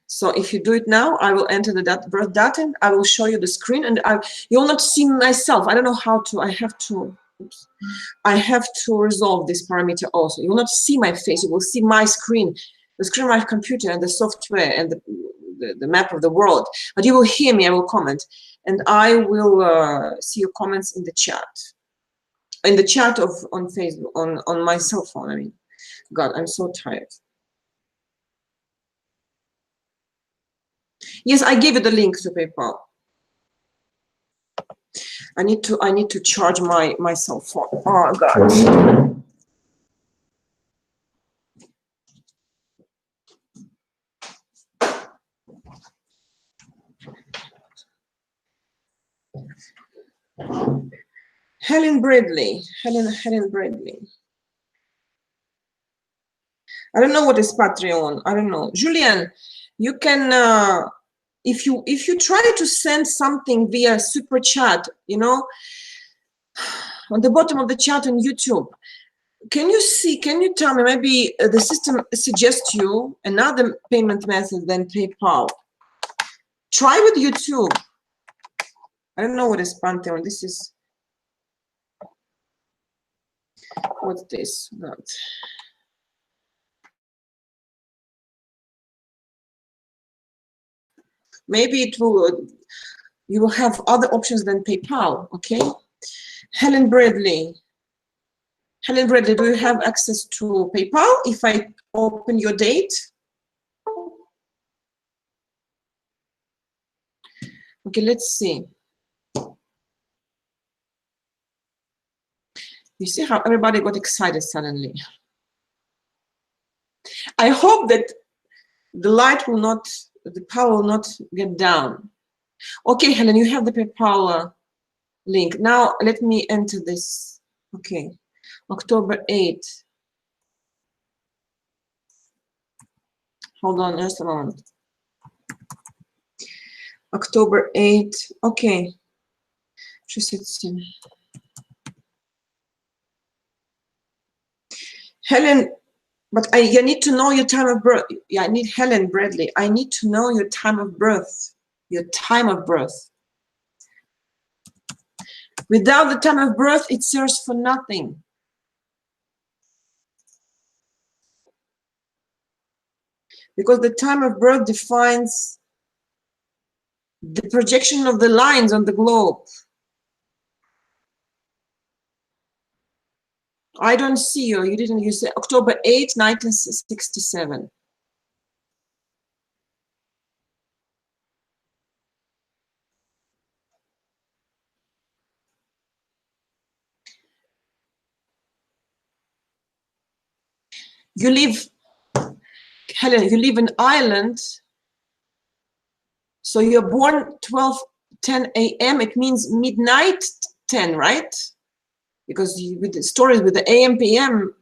S1: So if you do it now, I will enter the birth data, and I will show you the screen, and you'll not see myself. I don't know how to, I have to resolve this parameter also. You will not see my face, you will see my screen, the screen of my computer and the software and the map of the world. But you will hear me, I will comment, and I will see your comments in the chat. In the chat on Facebook, on my cell phone, I mean. God, I'm so tired. Yes, I gave you the link to PayPal. I need to charge my cell phone. Oh God. Helen Bradley. Helen Bradley. I don't know what is Patreon. I don't know. Julian, you can if you try to send something via super chat, on the bottom of the chat on YouTube, can you tell me, maybe the system suggests you another payment method than PayPal? Try with YouTube. I don't know what is Pantheon. This is, what's this? Not. Maybe it will, you will have other options than PayPal, okay? Helen Bradley, do you have access to PayPal if I open your date? Okay, let's see. You see how everybody got excited suddenly. I hope that the light will not, the power will not get down. Okay, Helen, you have the PayPal link. Now let me enter this. Okay, October 8th. Hold on just a moment. October 8th. Okay. Helen, but I need to know your time of birth. Yeah, I need Helen Bradley. I need to know your time of birth. Your time of birth. Without the time of birth, it serves for nothing. Because the time of birth defines the projection of the lines on the globe. I don't see you. You didn't. You say October 8, 1967. You live, Helen, you live in Ireland. So you're born 12:10 a.m. It means midnight 10, right? Because you, with the stories with the AM, PM.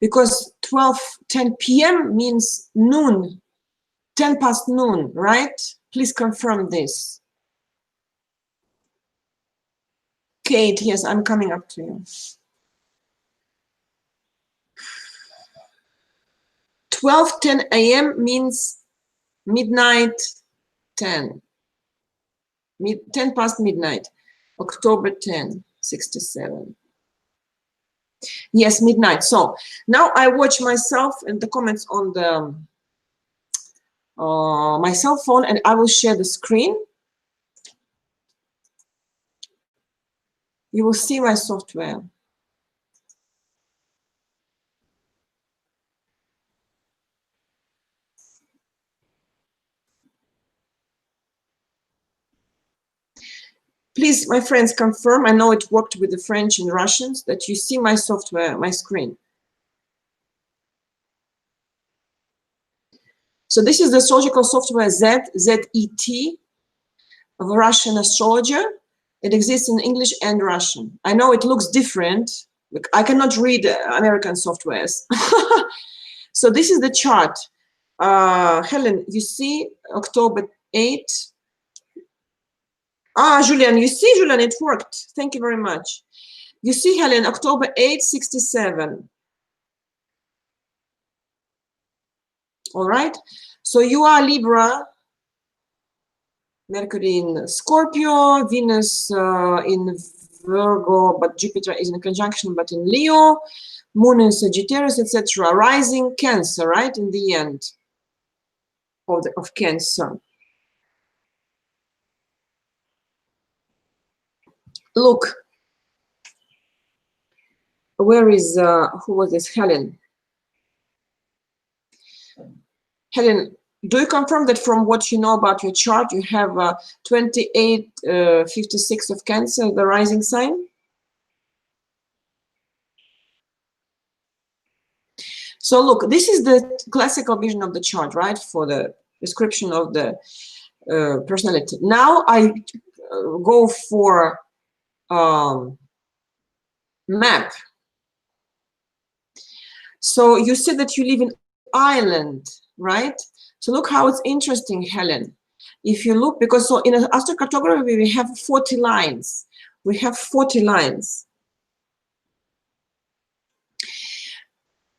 S1: Because 12:10 p.m. means noon, 10 past noon, right? Please confirm this. Kate, yes, I'm coming up to you. 12:10 a.m. means midnight 10. 10 past midnight. October 10, 67. Yes, midnight. So now I watch myself in the comments on the my cell phone, and I will share the screen. You will see my software. Please, my friends, confirm. I know it worked with the French and Russians, that you see my software, my screen. So this is the astrological software Z-E-T, of a Russian astrologer. It exists in English and Russian. I know it looks different. Like, I cannot read American softwares. So this is the chart. Helen, you see October 8. Ah, Julian, you see, Julian, it worked. Thank you very much. You see, Helen, October 8, 67. All right. So you are Libra, Mercury in Scorpio, Venus in Virgo, but Jupiter is in conjunction, but in Leo, Moon in Sagittarius, etc. Rising Cancer, right? In the end of Cancer. Look, where is, who was this? Helen. Helen, do you confirm that from what you know about your chart, you have 2856 of Cancer, the rising sign? So look, this is the classical vision of the chart, right? For the description of the personality. Now I go for map. So you said that you live in Ireland, right? So look how it's interesting, Helen. if you look, because so in an astrocartography we have 40 lines. We have 40 lines.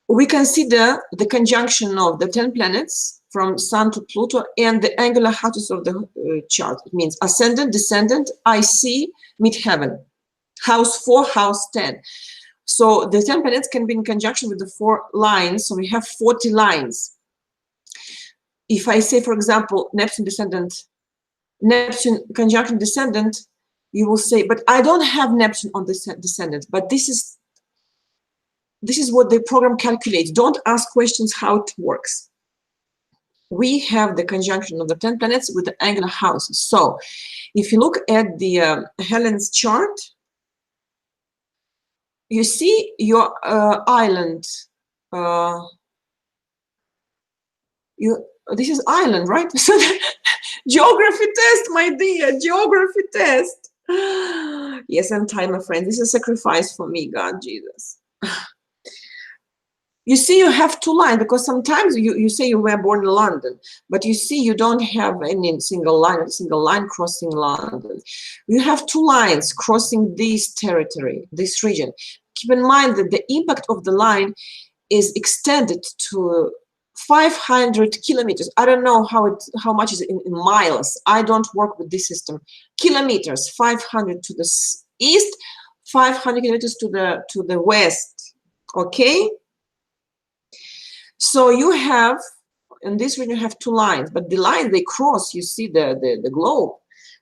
S1: We consider the conjunction of the 10 planets from Sun to Pluto and the angular houses of the chart. It means ascendant, descendant, IC, midheaven, house 4, house 10. So the 10 planets can be in conjunction with the 4 lines. So we have 40 lines. If I say, for example, Neptune descendant, Neptune conjunction descendant, you will say, but I don't have Neptune on the descendant. But this is what the program calculates. Don't ask questions how it works. We have the conjunction of the 10 planets with the angular houses. So if you look at the Helen's chart, you see your island. This is island, right? So geography test, my dear, geography test. Yes, I'm time, my friend. This is a sacrifice for me, God, Jesus. You see, you have 2 lines, because sometimes you say you were born in London, but you see you don't have any single line crossing London. You have 2 lines crossing this territory, this region. Keep in mind that the impact of the line is extended to 500 kilometers. I don't know how much is in miles. I don't work with this system. Kilometers, 500 to the east, 500 kilometers to the west. Okay. So you have, in this region, you have 2 lines, but the lines they cross, you see the globe,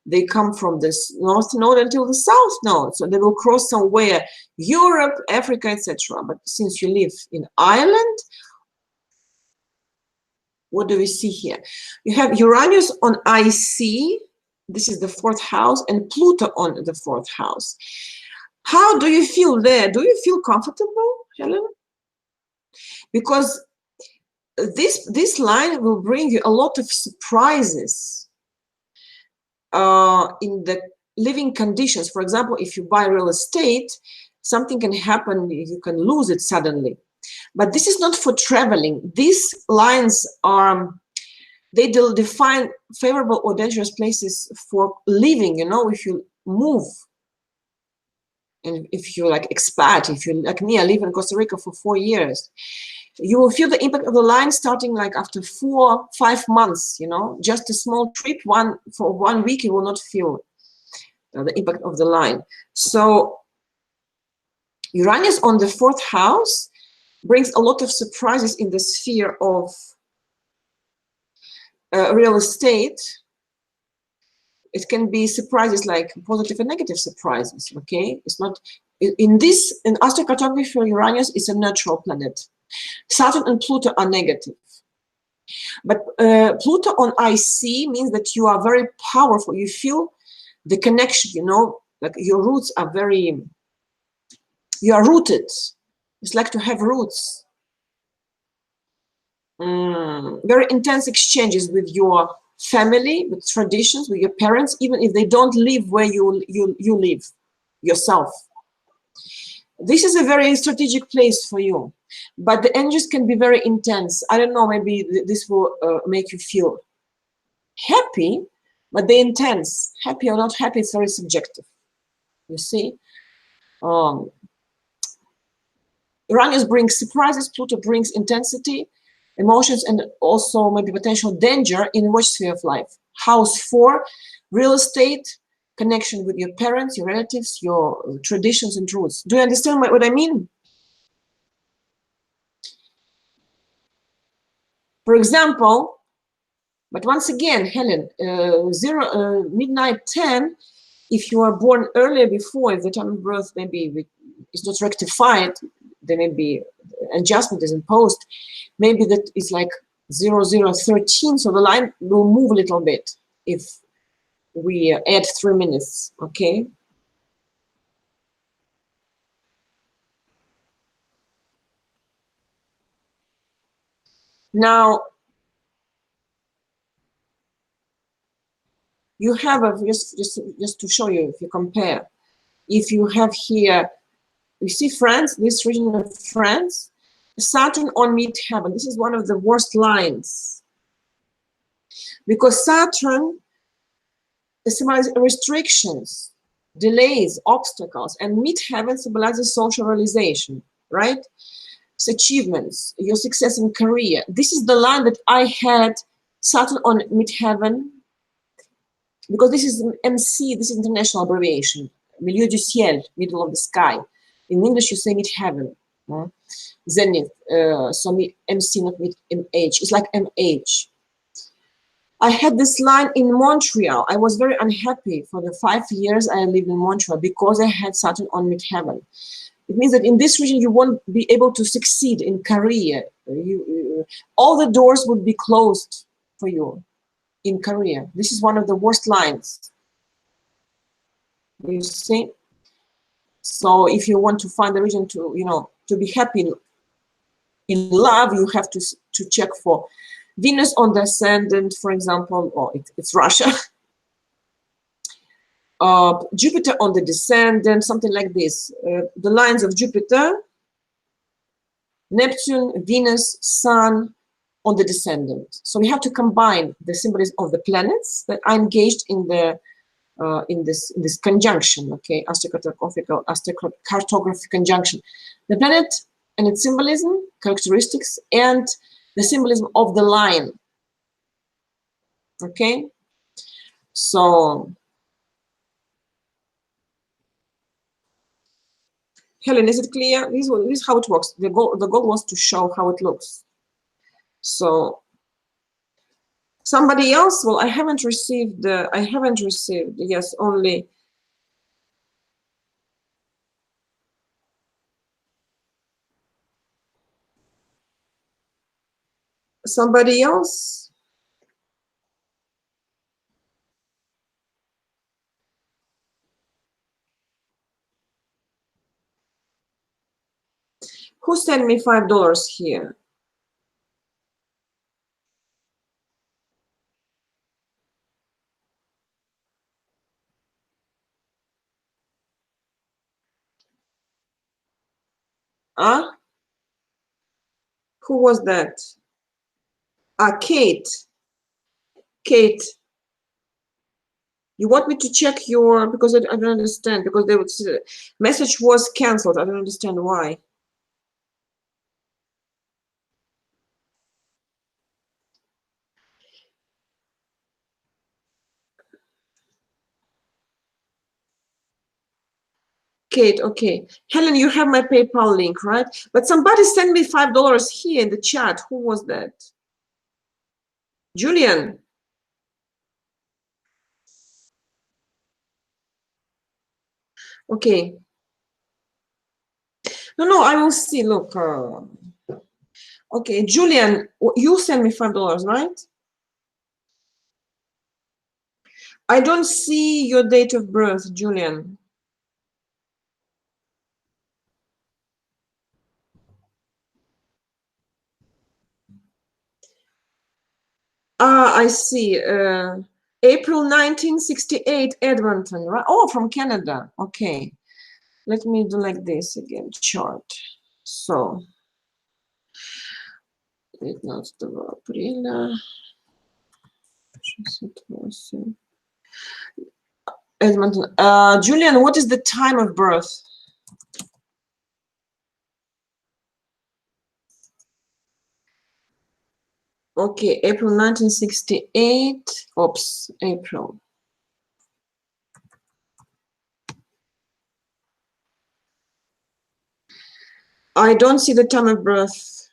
S1: they come from the north node until the south node. So they will cross somewhere, Europe, Africa, etc. But since you live in Ireland, what do we see here? You have Uranus on IC, this is the 4th house, and Pluto on the 4th house. How do you feel there? Do you feel comfortable, Helen? Because this line will bring you a lot of surprises in the living conditions. For example, if you buy real estate, something can happen, you can lose it suddenly. But this is not for traveling. These lines are, they define favorable or dangerous places for living. You know, if you move, and if you like expat, if you like me, I live in Costa Rica for 4 years, you will feel the impact of the line starting like after 4-5 months, you know, just a small trip, for 1 week, you will not feel the impact of the line. So Uranus on the 4th house brings a lot of surprises in the sphere of real estate. It can be surprises like positive and negative surprises, okay? It's not, in astrocartography, Uranus is a neutral planet. Saturn and Pluto are negative. But Pluto on IC means that you are very powerful. You feel the connection, you know, like your roots are very, you are rooted. It's like to have roots. Very intense exchanges with your family, with traditions, with your parents, even if they don't live where you live yourself. This is a very strategic place for you, but the energies can be very intense. I don't know, maybe this will make you feel happy, but they're intense. Happy or not happy, it's very subjective, you see. Uranus brings surprises, Pluto brings intensity, emotions, and also maybe potential danger in which sphere of life. House 4, real estate, connection with your parents, your relatives, your traditions and roots. Do you understand what I mean? For example, but once again, Helen, midnight 10, if you are born earlier before, if the time of birth maybe is not rectified, there may be adjustment is imposed, maybe that is like 0013, so the line will move a little bit if we add 3 minutes, okay? Now, you have just to show you, if you compare, if you have here, you see France, this region of France, Saturn on midheaven. This is one of the worst lines, because Saturn symbolizes restrictions, delays, obstacles, and midheaven symbolizes social realization, right? It's achievements, your success in career. This is the line that I had Saturn on midheaven, because this is MC, this is international abbreviation, milieu du ciel, middle of the sky. In English, you say midheaven, zenith, so MC, not mid MH. It's like MH. I had this line in Montreal. I was very unhappy for the 5 years I lived in Montreal because I had Saturn on midheaven. It means that in this region, you won't be able to succeed in career. All the doors would be closed for you in career. This is one of the worst lines. You see? So if you want to find a reason to, to be happy in love, you have to check for Venus on the ascendant, for example, or it's Russia. Jupiter on the descendant, something like this. The lines of Jupiter, Neptune, Venus, Sun on the descendant. So we have to combine the symbolism of the planets that are engaged in the in this conjunction, okay, astrocartographic conjunction. The planet and its symbolism, characteristics, and the symbolism of the line. Okay, so Helen, is it clear? This is how it works. The goal was to show how it looks. So somebody else, well, I haven't received, yes, only somebody else. Who sent me $5 here? Huh? Who was that? Kate. Kate, you want me to check your, because I don't understand, because the message was canceled. I don't understand why. Kate, okay. Helen, you have my PayPal link, right? But somebody sent me $5 here in the chat. Who was that? Julian. Okay. No, I will see. Look. Okay, Julian, you sent me $5, right? I don't see your date of birth, Julian. I see. April 1968, Edmonton, right? Oh, from Canada. Okay. Let me do like this again, chart. So, Edmonton. Julian, what is the time of birth? Okay, April 1968. Oops, April. I don't see the time of birth.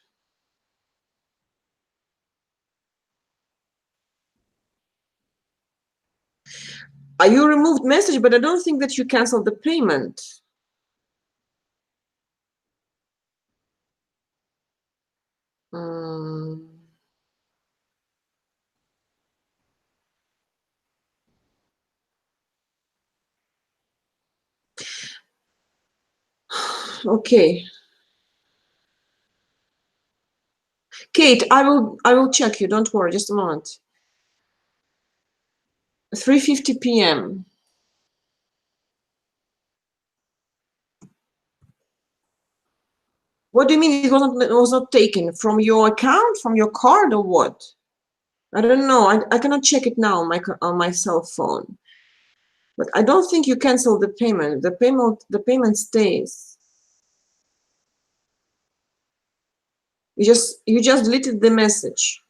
S1: You removed message, but I don't think that you canceled the payment. Okay. Kate, I will check you. Don't worry. Just a moment. 3:50 p.m. What do you mean it was not taken from your account, from your card, or what? I don't know. I cannot check it now on my cell phone. But I don't think you cancel the payment. The payment stays. You just deleted the message.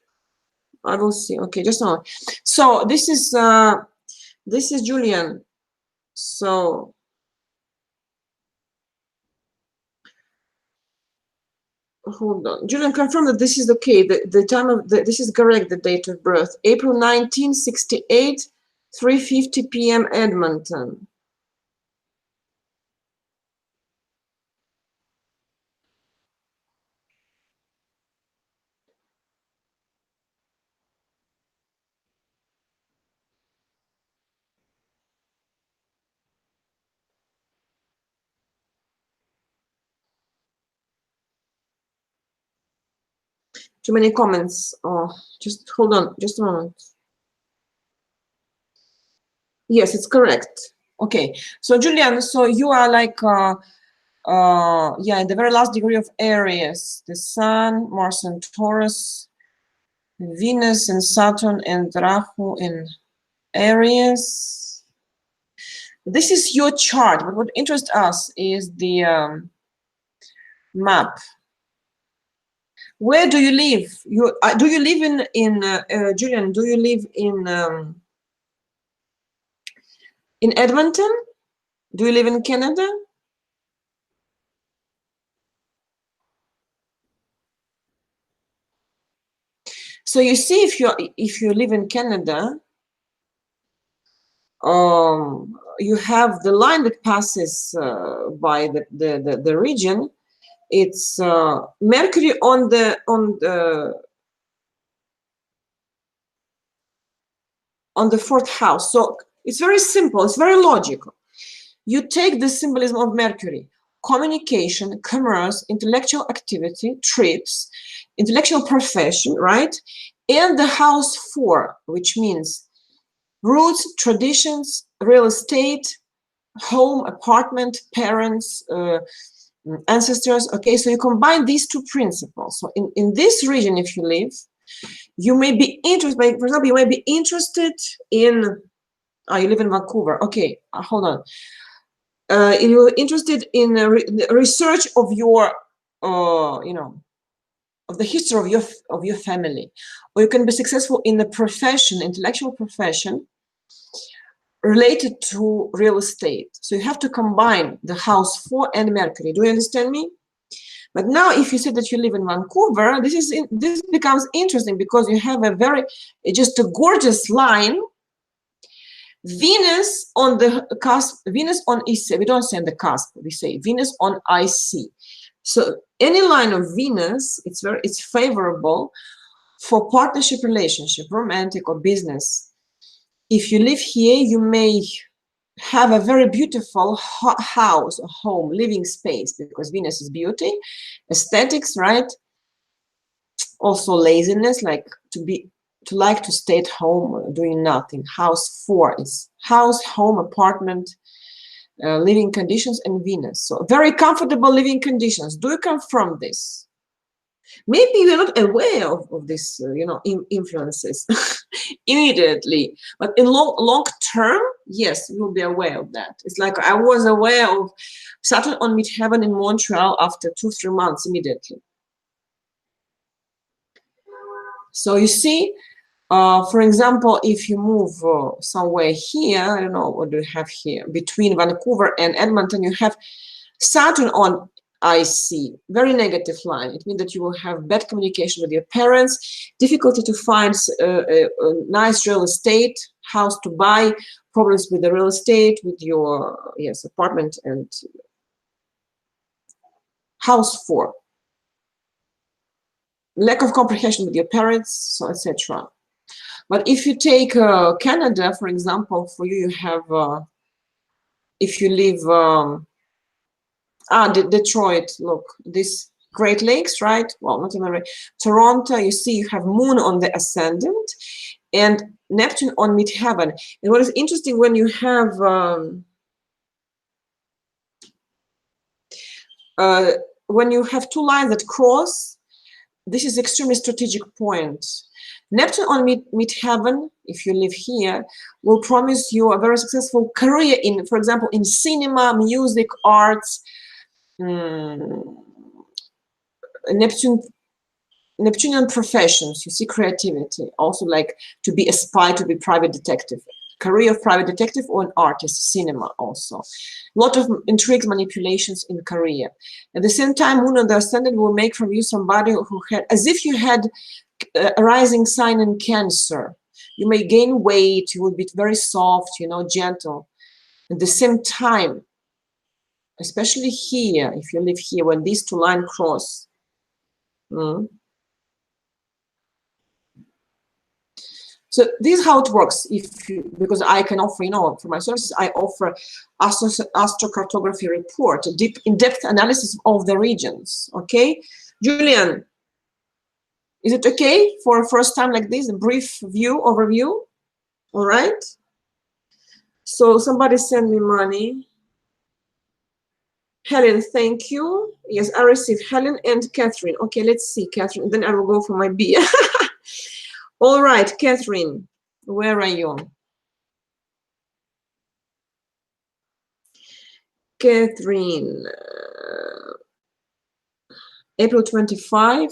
S1: I will see. Okay, just now. So this is Julian. So hold on. Julian, confirm that this is okay. The time of this is correct, the date of birth. April 1968, 3:50 p.m. Edmonton. Too many comments. Oh, just hold on, just a moment. Yes, it's correct. Okay, so Julian, so you are like yeah, in the very last degree of Aries, the Sun, Mars and Taurus, Venus and Saturn and Rahu in Aries. This is your chart, but what interests us is the map. Where do you live? Do you live in Julian? Do you live in Edmonton? Do you live in Canada? So you see, if you live in Canada, you have the line that passes by the region. It's Mercury on the fourth house. So it's very simple. It's very logical. You take the symbolism of Mercury: communication, commerce, intellectual activity, trips, intellectual profession, right? And the house 4, which means roots, traditions, real estate, home, apartment, parents, ancestors. Okay, so you combine these two principles. So in this region, if you live, you may be interested, for example, you may be interested in, you live in Vancouver. Okay, hold on. You're interested in research of your, you know, of the history of your family, or you can be successful in the profession, intellectual profession related to real estate. So you have to combine the house 4 and Mercury. Do you understand me? But now, if you say that you live in Vancouver, this becomes interesting, because you have just a gorgeous line. Venus on the cusp, Venus on IC. We don't say on the cusp, we say Venus on IC. So any line of Venus, it's favorable for partnership, relationship, romantic or business. If you live here, you may have a very beautiful house, a home, living space, because Venus is beauty, aesthetics, right? Also laziness, like to stay at home doing nothing. House 4 is house, home, apartment, living conditions, and Venus. So very comfortable living conditions. Do you confirm this? Maybe you're not aware of this, you know, influences immediately, but in long term, yes, you'll be aware of that. It's like I was aware of Saturn on midheaven in Montreal after 2-3 months immediately. So you see, for example, if you move somewhere here, I don't know, what do you have here? Between Vancouver and Edmonton, you have Saturn on IC, very negative line. It means that you will have bad communication with your parents, difficulty to find a nice real estate, house to buy, problems with the real estate, with your, yes, apartment and house 4. Lack of comprehension with your parents, so etc. But if you take Canada, for example, for you, you have, if you live, Detroit, look, this Great Lakes, right? Well, not even Toronto, you see you have Moon on the ascendant and Neptune on midheaven. And what is interesting, when you have two lines that cross, this is extremely strategic point. Neptune on midheaven, if you live here, will promise you a very successful career in, for example, in cinema, music, arts. Neptunian professions, you see, creativity, also like to be a spy, to be private detective, career of private detective or an artist, cinema also. A lot of intrigues, manipulations in career. At the same time, Moon on the Ascendant will make from you somebody who had, as if you had a rising sign in Cancer. You may gain weight, you will be very soft, you know, gentle. At the same time, especially here, if you live here, when these two lines cross, so this is how it works. If you, because I can offer, you know, for my services, I offer astrocartography report, in-depth analysis of the regions. Okay, Julian, is it okay for a first time like this, a brief overview? All right. So somebody send me money. Helen, thank you. Yes, I received Helen and Catherine. Okay, let's see, Catherine. Then I will go for my beer. All right, Catherine, where are you? Catherine, April 25,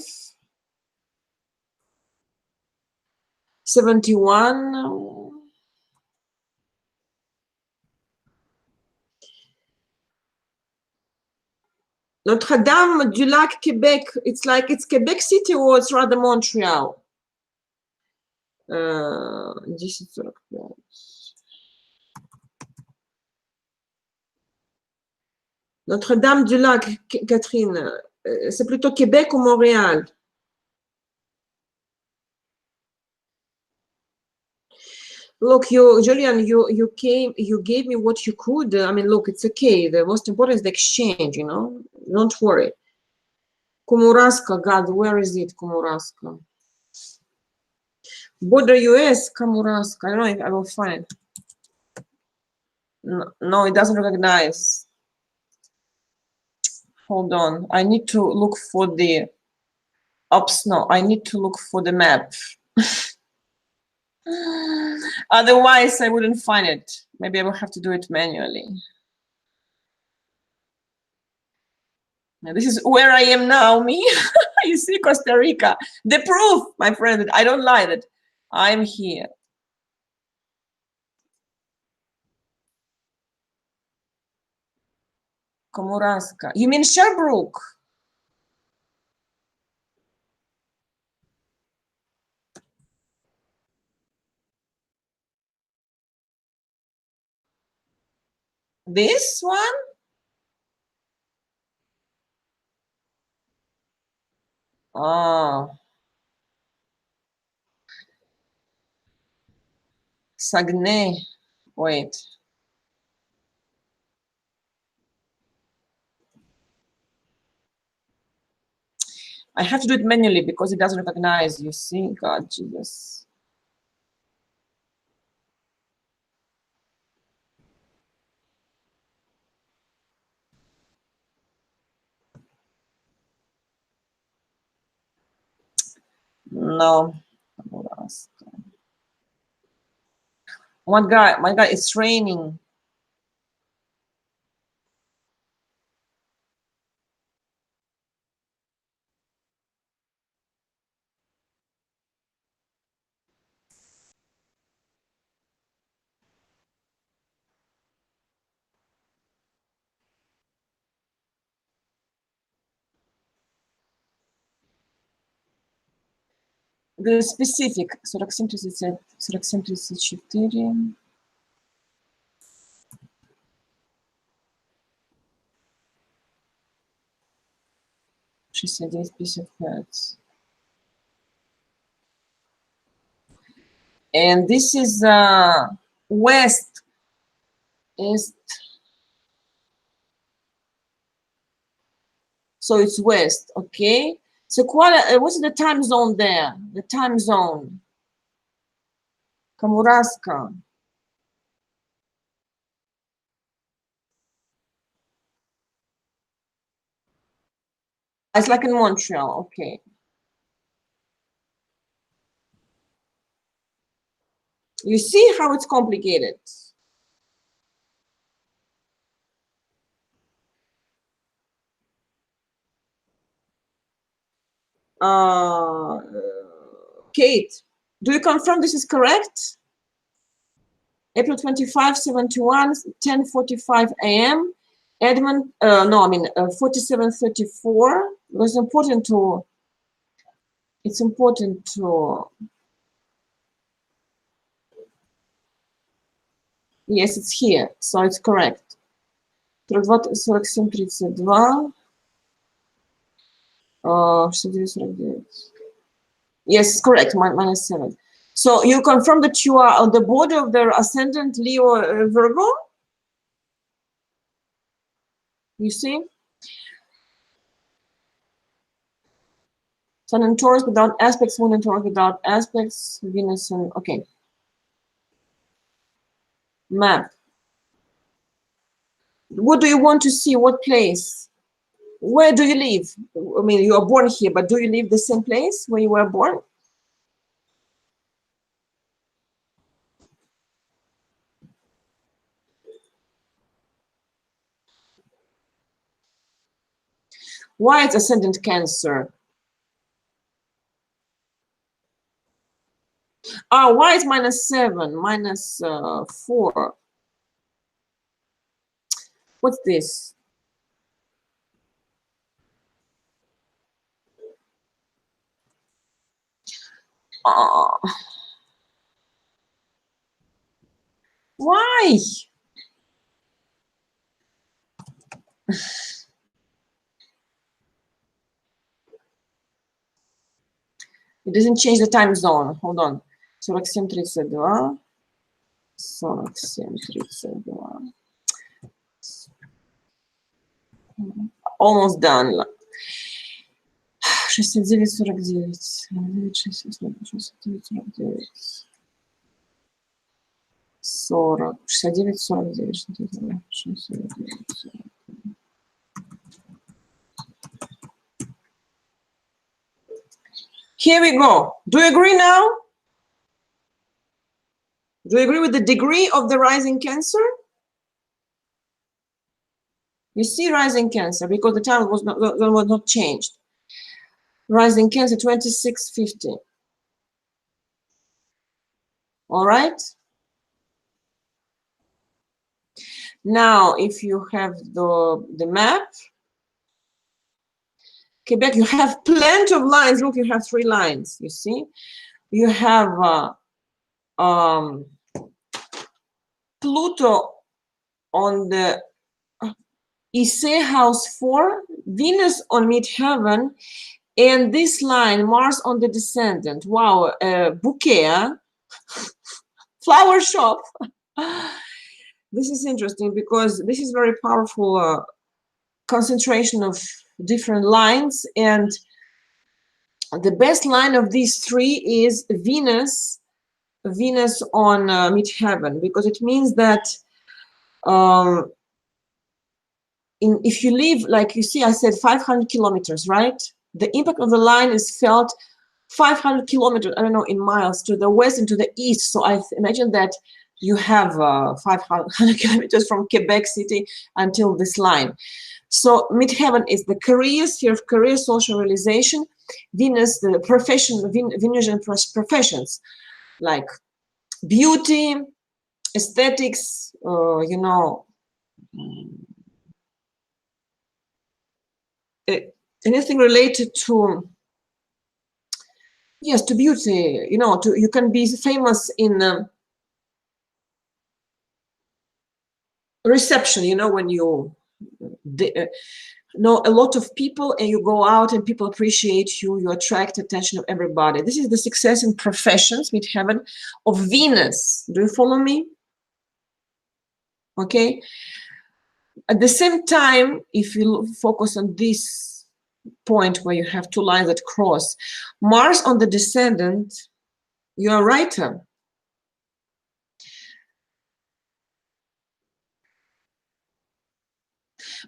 S1: 71. Notre-Dame du Lac, Quebec. It's like it's Quebec City or it's rather Montreal. Notre-Dame du Lac, Catherine. C'est plutôt Québec ou Montréal? Look, Julian, you gave me what you could. I mean, look, it's okay. The most important is the exchange, you know. Don't worry. Kumuraska, God, where is it, Kumuraska? Border US, Kumuraska. I don't know if I will find it. No, it doesn't recognize. Hold on. I need to look for the ups. No, I need to look for the map. Otherwise, I wouldn't find it. Maybe I will have to do it manually. Now, this is where I am now, me. You see, Costa Rica. The proof, my friend, that I don't lie, that I'm here. Komuraska. You mean Sherbrooke? This one? Oh. Saguenay. Wait. I have to do it manually because it doesn't recognize, you see? God, Jesus. No. My God, it's raining. The specific 47-34. 47-34. 69-50 Hertz. And this is west, east. So it's west, okay? So what's the time zone there? The time zone. Kamuraska. It's like in Montreal, okay. You see how it's complicated. Kate, do you confirm this is correct? April 25, 71, 10:45 a.m. Edmund, no, I mean 47:34. It was important to. It's important to. Yes, it's here, so it's correct. 47:32. 69:49. Yes, correct. -7. So you confirm that you are on the border of the ascendant Leo Virgo. You see, Sun and Taurus without aspects, Moon and Taurus without aspects, Venus and okay. Map. What do you want to see? What place? Where do you live? I mean, you are born here, but do you live the same place where you were born? Why it's ascendant Cancer? Ah, why is -7, -4? What's this? Why? It doesn't change the time zone. Hold on. 47:32. 47:32. Almost done. 69:49. 69:49. 40. 69:49. Here we go. Do you agree now? Do you agree with the degree of the rising Cancer? You see rising Cancer because the time was not changed. Rising Cancer 26:50. All right. Now, if you have the map, Quebec, you have plenty of lines. Look, you have 3 lines. You see, you have Pluto on the Issei house 4, Venus on midheaven, and this line, Mars on the descendant. Wow, bouquet, flower shop. This is interesting because this is very powerful concentration of different lines, and the best line of these 3 is Venus on midheaven, because it means that if you live, like you see, I said 500 kilometers, right? The impact of the line is felt 500 kilometers, I don't know, in miles to the west and to the east. So I imagine that you have 500 kilometers from Quebec City until this line. So midheaven is the careers, here of career, social realization. Venus, the profession, Venusian professions, like beauty, aesthetics, you know, anything related to, yes, to beauty, you know, you can be famous in reception, you know, when you know a lot of people and you go out and people appreciate you, you attract attention of everybody. This is the success in professions, midheaven of Venus. Do you follow me? Okay. At the same time, if you focus on this point where you have 2 lines that cross, Mars on the descendant, you're a writer.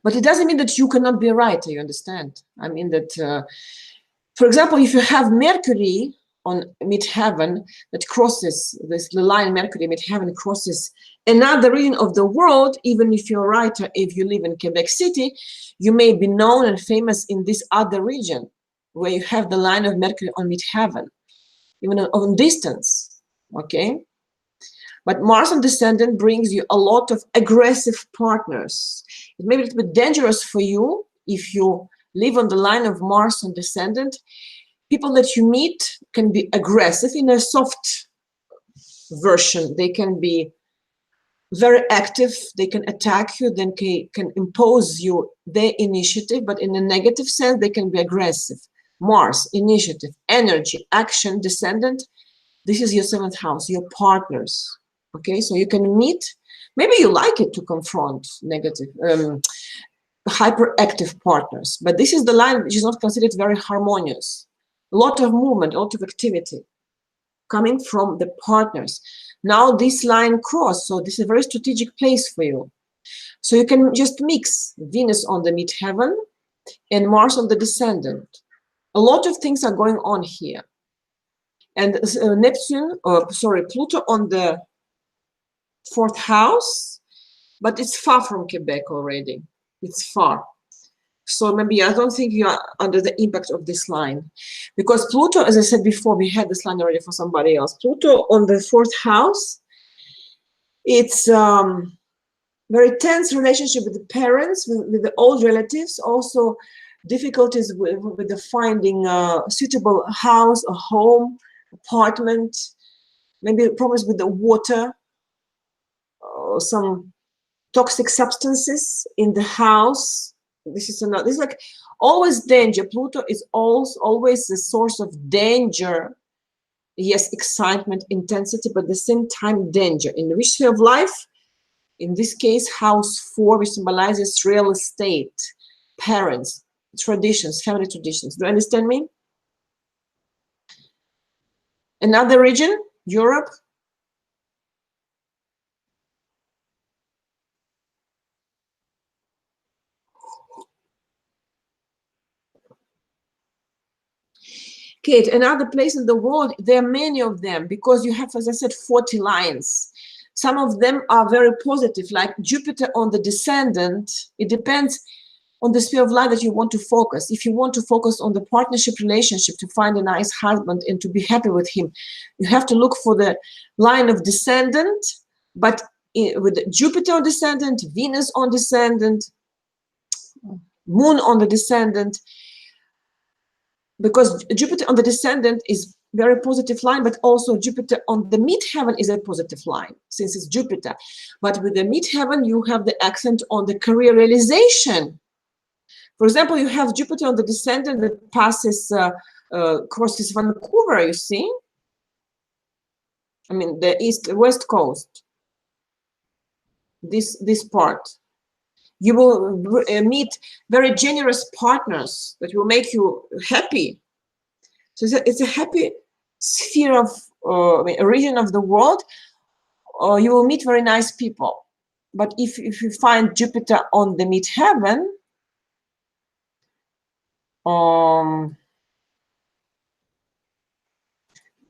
S1: But it doesn't mean that you cannot be a writer, you understand? I mean that, for example, if you have Mercury on midheaven that crosses this, the line Mercury midheaven crosses another region of the world. Even if you're a writer, if you live in Quebec City, you may be known and famous in this other region where you have the line of Mercury on midheaven, even on distance, okay? But Mars on descendant brings you a lot of aggressive partners. It may be a little bit dangerous for you if you live on the line of Mars on descendant. People that you meet can be aggressive in a soft version. They can be very active. They can attack you, then can impose you their initiative, but in a negative sense, they can be aggressive. Mars, initiative, energy, action, descendant. This is your 7th house, your partners. Okay, so you can meet, maybe you like it to confront negative, hyperactive partners, but this is the line which is not considered very harmonious. A lot of movement, a lot of activity coming from the partners. Now this line cross, so this is a very strategic place for you. So you can just mix Venus on the midheaven and Mars on the descendant. A lot of things are going on here. And Pluto on the 4th house, but it's far from Quebec already. It's far. So maybe I don't think you are under the impact of this line. Because Pluto, as I said before, we had this line already for somebody else. Pluto on the 4th house, it's very tense relationship with the parents, with the old relatives, also difficulties with the finding a suitable house, a home, apartment, maybe problems with the water, some toxic substances in the house. This is like always danger. Pluto is always the source of danger. Yes, excitement, intensity, but at the same time danger. In the sphere of life, in this case, house 4, which symbolizes real estate, parents, traditions, family traditions. Do you understand me? Another region, Europe. Kate, another place in the world, there are many of them, because you have, as I said, 40 lines. Some of them are very positive, like Jupiter on the descendant. It depends on the sphere of life that you want to focus. If you want to focus on the partnership relationship, to find a nice husband and to be happy with him, you have to look for the line of descendant, but with Jupiter on descendant, Venus on descendant, Moon on the descendant, because Jupiter on the descendant is very positive line, but also Jupiter on the midheaven is a positive line since it's Jupiter. But with the midheaven, you have the accent on the career realization. For example, you have Jupiter on the descendant that passes, crosses Vancouver, you see? I mean, the west coast, this part. You will meet very generous partners that will make you happy. So it's a happy sphere of, a region of the world. You will meet very nice people. But if you find Jupiter on the midheaven,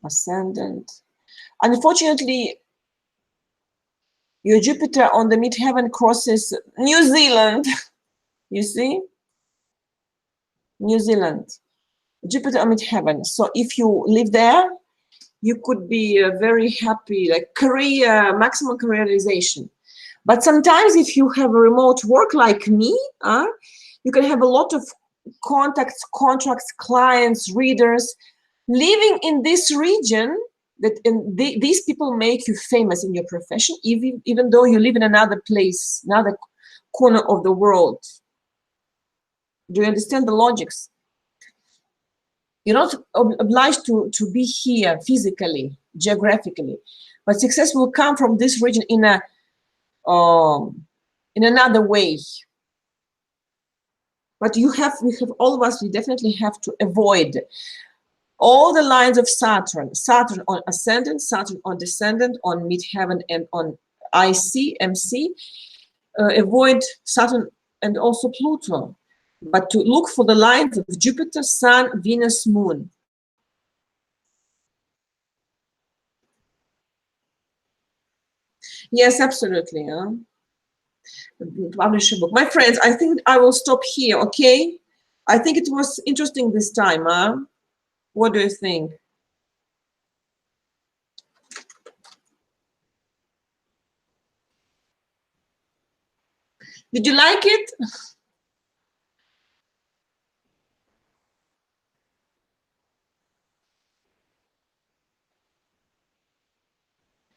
S1: ascendant, unfortunately, your Jupiter on the midheaven crosses New Zealand. You see? New Zealand. Jupiter on midheaven. So if you live there, you could be very happy, like career, maximum career realization. But sometimes if you have a remote work like me, you can have a lot of contacts, contracts, clients, readers living in this region, that these people make you famous in your profession, even though you live in another place, another corner of the world. Do you understand the logics? You're not obliged to be here physically, geographically, but success will come from this region in another way. But we have all of us, we definitely have to avoid all the lines of Saturn. Saturn on ascendant, Saturn on descendant, on midheaven, and on IC, MC. Avoid Saturn and also Pluto. But to look for the lines of Jupiter, Sun, Venus, Moon. Yes, absolutely. Publish a book. My friends, I think I will stop here, okay? I think it was interesting this time, huh? What do you think? Did you like it?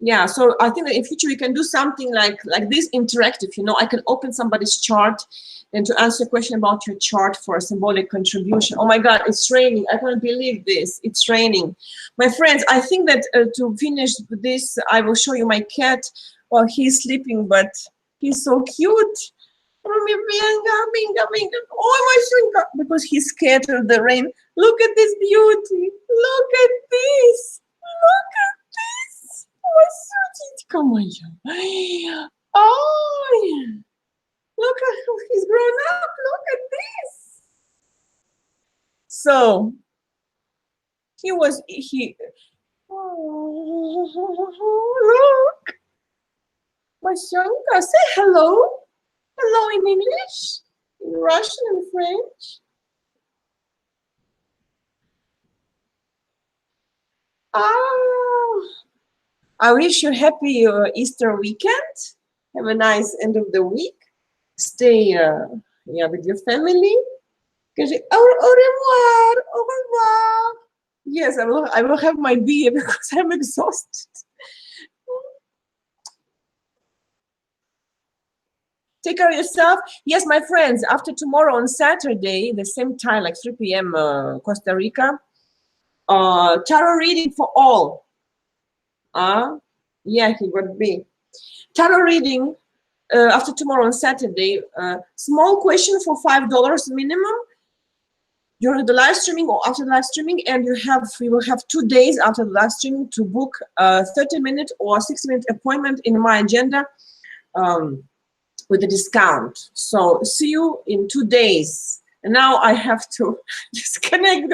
S1: Yeah, so I think that in future we can do something like this, interactive. You know, I can open somebody's chart and to answer a question about your chart for a symbolic contribution. Oh my God, it's raining. I can't believe this. It's raining. My friends, I think that to finish this, I will show you my cat. Well, he's sleeping, but he's so cute. Oh, my son, because he's scared of the rain. Look at this beauty. Look at this. Look at this. Oh, sweetie. Come on. Oh, look at how he's grown up. Look at this. So oh, look. My son, say hello. Hello in English, in Russian and French. Ah, I wish you happy Easter weekend. Have a nice end of the week. Stay with your family. Au revoir, au revoir. Yes, I will have my beer because I'm exhausted. Take care of yourself. Yes, my friends, after tomorrow on Saturday, the same time, like 3 p.m. Costa Rica, tarot reading for all. Yeah, he would be. Tarot reading after tomorrow on Saturday. Small question for $5 minimum during the live streaming or after the live streaming, and we will have 2 days after the live streaming to book a 30-minute or 60-minute appointment in my agenda with a discount. So see you in 2 days. And now I have to disconnect.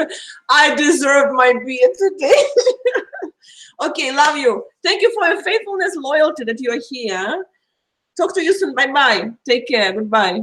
S1: I deserve my beer today. Okay, love you. Thank you for your faithfulness, loyalty that you are here. Talk to you soon. Bye-bye. Take care. Goodbye.